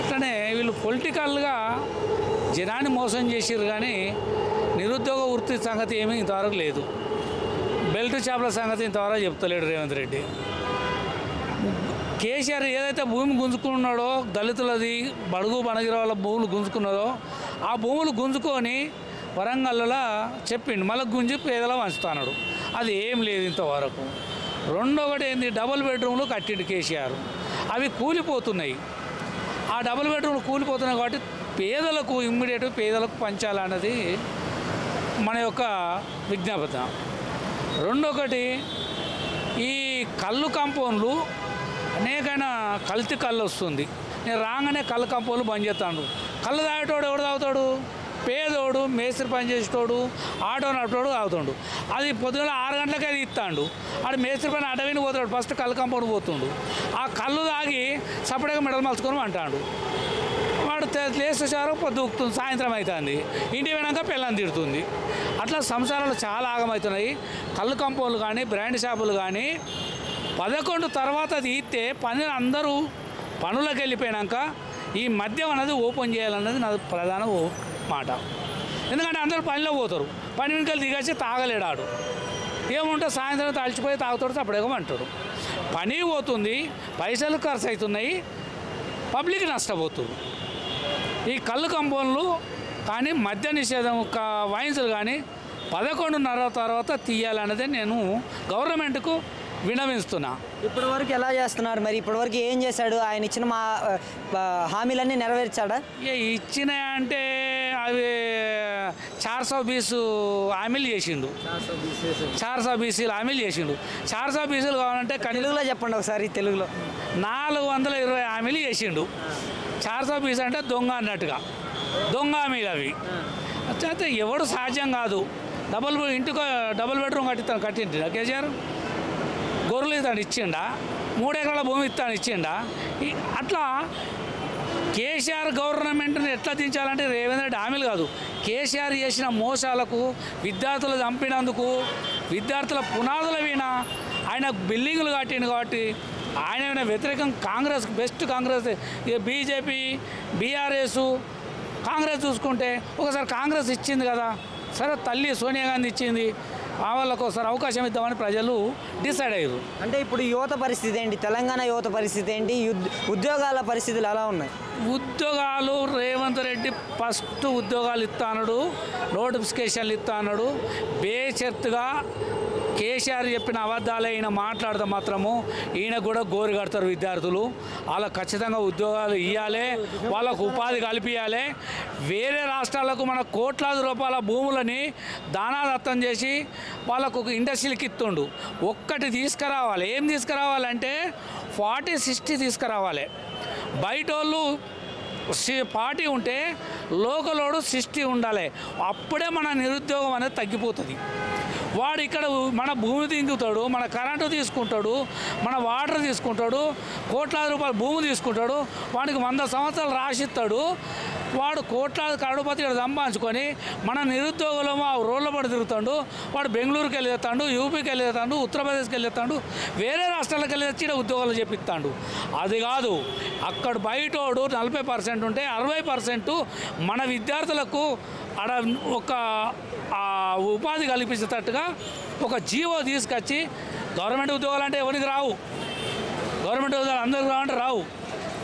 అట్లనే వీళ్ళు పొలిటికల్గా జనాన్ని మోసం చేసిర్రు కానీ నిరుద్యోగ వృత్తి సంగతి ఏమీ ఇంతవరకు లేదు. బెల్ట్ షాపుల సంగతి ఇంతవరకు చెప్తలేడు రేవంత్ రెడ్డి. కేసీఆర్ ఏదైతే భూమి గుంజుకున్నాడో, దళితులది బడుగు బనగిరి వాళ్ళ భూములు గుంజుకున్నారో ఆ భూములు గుంజుకొని వరంగల్లో చెప్పిండు, మళ్ళీ గుంజి పేదల వంచుతున్నాడు. అది ఏం లేదు ఇంతవరకు. రెండొకటి ఏంది, డబుల్ బెడ్రూమ్లు కట్టిండు కేసీఆర్, అవి కూలిపోతున్నాయి. ఆ డబుల్ బెడ్రూమ్లు కూలిపోతున్నాయి కాబట్టి పేదలకు ఇమ్మీడియట్ పేదలకు పంచాలన్నది మన యొక్క విజ్ఞాపన. రెండొకటి ఈ కళ్ళు కాంపౌండ్లు అనేకమైన కల్తీ కళ్ళు వస్తుంది. నేను రాగానే కళ్ళు కాంపౌండ్లు బంద్ చేస్తాడు. కళ్ళు తాగేటోడు ఎవడు తాగుతాడు? పేదోడు, మేస్త్రి పని చేసేటోడు, ఆటో నడిపేటోడు తాగుతాడు. అది పొద్దున 6 గంటలకే అది ఇస్తాడు. ఆడు మేస్త్రి పని అడవిని పోతాడు, ఫస్ట్ కళ్ళు కాంపౌండ్ పోతుండు. ఆ కళ్ళు తాగి సపరేట్గా మెడలు మలుచుకొని అంటాడు. వాడు లేచేసారు, పొద్దుకుతుంది, సాయంత్రం అవుతుంది, ఇంటికి పోయినాక పిల్లని తిడుతుంది. అట్లా సంసారాలు చాలా ఆగమవుతున్నాయి. కళ్ళు కాంపౌండ్లు కానీ బ్రాండ్ షాపులు కానీ 11 తర్వాత తీస్తే అందరూ పనులకు వెళ్ళిపోయాక ఈ మద్యం అనేది ఓపెన్ చేయాలన్నది నా ప్రధాన మాట. ఎందుకంటే అందరూ పనిలో పోతారు, పని వెనుకలు దిగేసి తాగలేడాడు. ఏముంటే సాయంత్రం తలిచిపోయి తాగుతాడు, తప్పడేమంటాడు. పని పోతుంది, పైసలు ఖర్చు అవుతున్నాయి, పబ్లిక్ నష్టపోతుంది. ఈ కళ్ళు కంపౌండ్లు కానీ మద్య నిషేధం వైన్స్లు కానీ 11:30 తర్వాత తీయాలన్నదే నేను గవర్నమెంట్కు విన్నవిస్తున్నా. ఇప్పటివరకు ఎలా చేస్తున్నారు మరి? ఇప్పటివరకు ఏం చేశాడు? ఆయన ఇచ్చిన హామీలన్నీ నెరవేర్చాడా? ఇచ్చిన అంటే అవి 420 హామీలు చేసిండు, 420 హామీలు చేసిండు. 420 కావాలంటే తెలుగులో చెప్పండి ఒకసారి. తెలుగులో 420 హామీలు చేసిండు. 420 అంటే దొంగ అన్నట్టుగా, దొంగ హామీలు అవి. అయితే ఎవడు సాధ్యం కాదు. ఇంటికి డబుల్ బెడ్రూమ్ కట్టిండు కేసీఆర్. గొర్రెలు ఇస్తాను ఇచ్చిండా, 3 ఎకరాల భూమి ఇస్తాను ఇచ్చిండా. అట్లా కేసీఆర్ గవర్నమెంట్ని ఎట్లా దించాలంటే రేవంత్ రెడ్డి హామీలు కాదు, కేసీఆర్ చేసిన మోసాలకు, విద్యార్థులు చంపినందుకు, విద్యార్థుల పునాదుల వీణ ఆయన బిల్డింగులు కట్టిండు. కాబట్టి ఆయన వ్యతిరేకం Congress, best Congress. BJP, BRS, Congress చూసుకుంటే ఒకసారి కాంగ్రెస్ ఇచ్చింది కదా, సరే తల్లి సోనియా గాంధీ ఇచ్చింది, వాళ్ళకు ఒకసారి అవకాశం ఇద్దామని ప్రజలు డిసైడ్ అయ్యారు. అంటే ఇప్పుడు యువత పరిస్థితి ఏంటి? తెలంగాణ యువత పరిస్థితి ఏంటి? ఉద్యోగాల పరిస్థితులు ఎలా ఉన్నాయి? ఉద్యోగాలు రేవంత్ రెడ్డి ఫస్ట్ ఉద్యోగాలు ఇస్తాడు, నోటిఫికేషన్లు ఇస్తాడు. బేషరతుగా కేసీఆర్ చెప్పిన అబద్ధాలు ఈయన మాట్లాడితే మాత్రము ఈయన కూడా గోరు కడతారు విద్యార్థులు. వాళ్ళకు ఖచ్చితంగా ఉద్యోగాలు ఇవ్వాలి, వాళ్ళకు ఉపాధి కల్పించాలి. వేరే రాష్ట్రాలకు మన కోట్లాది రూపాయల భూములని దానాదత్తం చేసి వాళ్ళకు ఇండస్ట్రీలకి ఇస్తుండు. ఒక్కటి తీసుకురావాలి. ఏం తీసుకురావాలంటే 40-60 తీసుకురావాలి. బయట వాళ్ళు 40 ఉంటే లోకలోడు 60 ఉండాలి. అప్పుడే మన నిరుద్యోగం అనేది తగ్గిపోతుంది. వాడు ఇక్కడ మన భూమి దింగుతాడు, మన కరెంటు తీసుకుంటాడు, మన వాటర్ తీసుకుంటాడు, కోట్లాది రూపాయల భూమి తీసుకుంటాడు, వాడికి 100 సంవత్సరాలు రాసిస్తాడు. వాడు కోట్లాది కరోడుపతి ఇక్కడ సంపాదించుకొని మన నిరుద్యోగులు ఆ రోడ్ల పడి తిరుగుతాడు. వాడు బెంగళూరుకి వెళ్ళేస్తాడు, యూపీకి వెళ్ళేస్తాడు, ఉత్తరప్రదేశ్కి వెళ్ళేస్తాడు, వేరే రాష్ట్రాలకు వెళ్ళి వచ్చి ఉద్యోగాలు చేపిస్తాడు. అది కాదు, అక్కడ బయటోడు 40% ఉంటే 60% మన విద్యార్థులకు అక్కడ ఒక ఉపాధి కల్పించేటట్టుగా ఒక జీవో తీసుకొచ్చి, గవర్నమెంట్ ఉద్యోగాలు అంటే ఎవరికి రావు, గవర్నమెంట్ ఉద్యోగాలు అందరికి రావంటే రావు.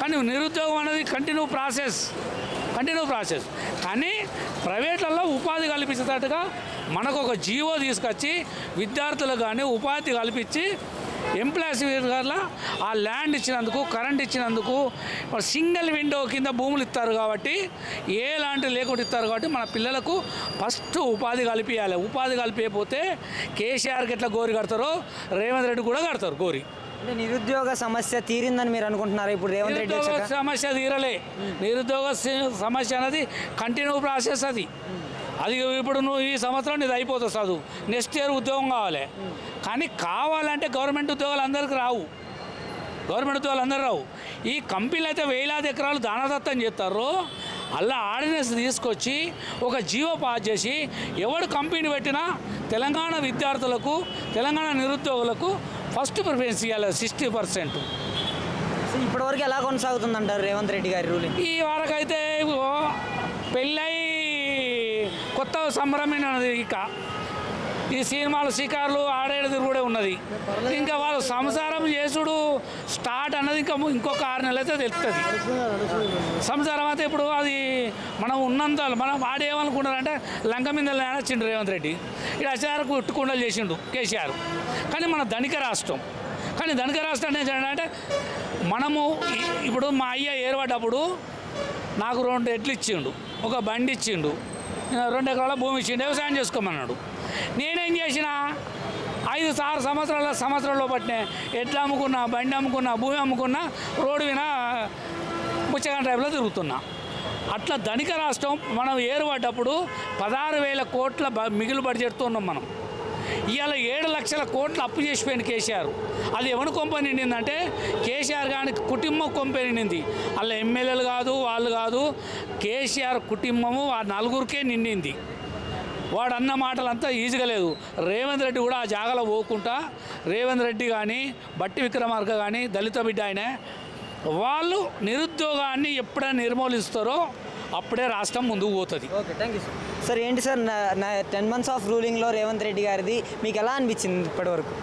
కానీ నిరుద్యోగం అనేది కంటిన్యూ ప్రాసెస్. కానీ ప్రైవేట్లలో ఉపాధి కల్పించేటట్టుగా మనకు ఒక జీవో తీసుకొచ్చి విద్యార్థులకు కానీ ఉపాధి కల్పించి ఎంప్లాయీస్ వల్ల ఆ ల్యాండ్ ఇచ్చినందుకు, కరెంట్ ఇచ్చినందుకు, సింగిల్ విండో కింద భూములు ఇస్తారు కాబట్టి, ఏలాంటి లేకుండా ఇస్తారు కాబట్టి మన పిల్లలకు ఫస్ట్ ఉపాధి కల్పించాలి. ఉపాధి కల్పించకపోతే కేసీఆర్కి ఎట్లా గోరి కడతారో రేవంత్ రెడ్డి కూడా కడతారు గోరి. అంటే నిరుద్యోగ సమస్య తీరిందని మీరు అనుకుంటున్నారా? ఇప్పుడు రేవంత్ రెడ్డి సమస్య తీరలే. నిరుద్యోగ సమస్య అనేది కంటిన్యూ ప్రాసెస్. అది అది ఇప్పుడు నువ్వు ఈ సంవత్సరం ఇది అయిపోతుంది చదువు, నెక్స్ట్ ఇయర్ ఉద్యోగం కావాలి. కానీ కావాలంటే గవర్నమెంట్ ఉద్యోగాలు అందరికీ రావు, గవర్నమెంట్ ఉద్యోగాలు అందరూ రావు. ఈ కంపెనీలు అయితే వేలాది ఎకరాలు దానదత్తం చేస్తారు. అలా ఆర్డినెన్స్ తీసుకొచ్చి ఒక జీవో పాస్ చేసి ఎవడు కంపెనీ పెట్టినా తెలంగాణ విద్యార్థులకు, తెలంగాణ నిరుద్యోగులకు ఫస్ట్ ప్రిఫరెన్స్ ఇవ్వాలి 60%. ఇప్పటివరకు ఎలా కొనసాగుతుందంటారు రేవంత్ రెడ్డి గారి రూలింగ్? ఈ వరకైతే పెళ్ళై కొత్త సంబరమైనది. ఇక ఈ సినిమాలు షికార్లు ఆడేది కూడా ఉన్నది. ఇంకా వాళ్ళు సంసారం చేసుడు స్టార్ట్ అన్నది ఇంకొక 6 నెలలు అయితే తెలుస్తుంది. సంసారం అయితే ఇప్పుడు అది మనం ఉన్నంత మనం వాడేమనుకున్నారంటే లంక మీద వచ్చిండు రేవంత్ రెడ్డి, ఇక్కడ అచారకు ఉట్టుకుండలు చేసిండు కేసీఆర్. కానీ మన ధనిక రాష్ట్రం, కానీ ధనిక రాష్ట్రం ఏంటంటే మనము ఇప్పుడు మా అయ్య ఏర్పడ్డప్పుడు నాకు 2 ఎడ్లు ఇచ్చిండు, ఒక బండి ఇచ్చిండు, 2 ఎకరాల భూమి ఇచ్చిండు, వ్యవసాయం చేసుకోమన్నాడు. నేనేం చేసిన 5-6 సంవత్సరాల్లో పట్టినే ఎడ్లు అమ్ముకున్నా, బండి అమ్ముకున్నా, భూమి అమ్ముకున్నా, రోడ్డు మీద పుచ్చకాయ టైప్లో తిరుగుతున్నా. అట్లా ధనిక రాష్ట్రం మనం ఏర్పడ్డప్పుడు 16,000 కోట్ల మిగులు బడ్జెట్తో ఉన్నాం మనం. ఇవాళ 7 లక్షల కోట్లు అప్పు చేసిపోయింది కేసీఆర్. అది ఎవరి కొంప నిండిందంటే కేసీఆర్ కానీ కుటుంబం కొంప నిండింది. అలా ఎమ్మెల్యేలు కాదు, వాళ్ళు కాదు, కేసీఆర్ కుటుంబము ఆ 4గురికే నిండింది. వాడు అన్న మాటలంతా ఈజీగా లేదు. రేవంత్ రెడ్డి కూడా ఆ జాగాలో పోకుండా, రేవంత్ రెడ్డి కానీ బట్టి విక్రమార్క కానీ దళిత బిడ్డ ఆయన, వాళ్ళు నిరుద్యోగాన్ని ఎప్పుడైనా నిర్మూలిస్తారో అప్పుడే రాష్ట్రం ముందుకు పోతుంది. Okay, thank you sir. ఏంటి సార్ 10 months ఆఫ్ రూలింగ్లో రేవంత్ రెడ్డి గారిది మీకు ఎలా అనిపించింది ఇప్పటివరకు?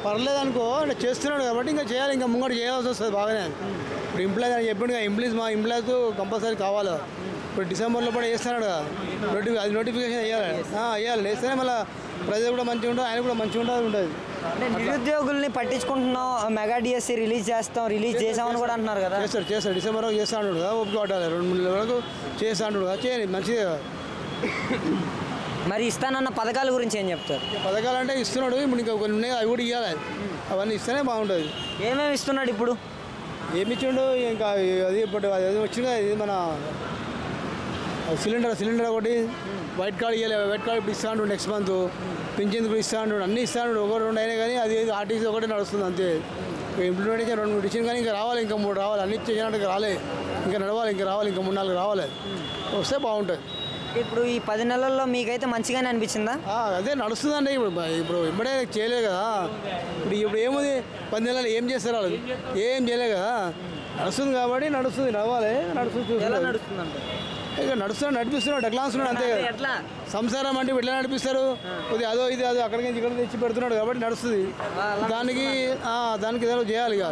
పర్లేదు అనుకో, చేస్తున్నాడు కాబట్టి ఇంకా చేయాలి, ఇంకా ముంగడు చేయాల్సి వస్తుంది బాగానే. ఇప్పుడు ఎంప్లాయ్ అని చెప్పిండు, మా ఎంప్లాయ్స్ కంపల్సరీ కావాలి. ఇప్పుడు డిసెంబర్లో కూడా వేస్తున్నాడు కదా, అది నోటిఫికేషన్ వేయాలి, వేస్తేనే మళ్ళీ ప్రజలు కూడా మంచిగా ఉంటుంది, ఆయన కూడా మంచిగా ఉంటుంది. నిరుద్యోగుల్ని పట్టించుకుంటున్నాం, మెగా డిఎస్సి రిలీజ్ చేసామని కూడా అంటున్నారు కదా. చేస్తాడు డిసెంబర్ వరకు చేస్తాడు కదా, ఓపిక పట్టాలి, 2-3 నెలల వరకు చేస్తాడు కదా, చేయాలి మంచిదే కదా. మరి ఇస్తానన్న పథకాల గురించి ఏం చెప్తారు? పథకాలు అంటే ఇస్తున్నాడు, ఇప్పుడు ఇంకా కొన్ని ఉన్నాయి, అవి కూడా ఇవ్వాలి, అవన్నీ ఇస్తేనే బాగుంటుంది. ఏమేమి ఇస్తున్నాడు ఇప్పుడు? ఏమి ఇచ్చిండు ఇంకా అది ఇప్పుడు అది వచ్చింది, ఇది మన సిలిండర్ ఒకటి, వైట్ కార్డ్ ఇవ్వాలి, వైట్ కార్డ్ ఇప్పుడు ఇస్తాడు నెక్స్ట్ మంత్, పింఛన్ కూడా ఇస్తాడు, అన్నీ ఇస్తాడు. 1-2 అయినా కానీ అది ఆర్టీసీ ఒకటి నడుస్తుంది అంతే. ఇంప్లిమెంటేషన్ 2-3 ఇచ్చింది కానీ ఇంకా రావాలి, ఇంకా 3 రావాలి, అన్ని చేసినట్టు రాలేదు, ఇంకా నడవాలి, ఇంకా 3-4 రావాలి, వస్తే బాగుంటుంది. ఇప్పుడు ఈ 10 నెలల్లో మీకైతే మంచిగానే అనిపించిందా? అదే నడుస్తుందండి. ఇప్పుడు ఇప్పుడే చేయలేదు కదా, ఇప్పుడు ఏముంది 10 నెలలు ఏం చేస్తారు వాళ్ళు, ఏం చేయలేదు కదా, నడుస్తుంది కాబట్టి నడవాలి, ఇక నడిపిస్తున్నాడు, డెక్లాస్తున్నాడు అంతే కదా. సంసారం అంటే ఎట్లా నడిపిస్తారు, కొద్దిగా అదో ఇది అక్కడికి ఇక్కడ తెచ్చి పెడుతున్నాడు కాబట్టి నడుస్తుంది. దానికి ఏదో చేయాలి ఇక.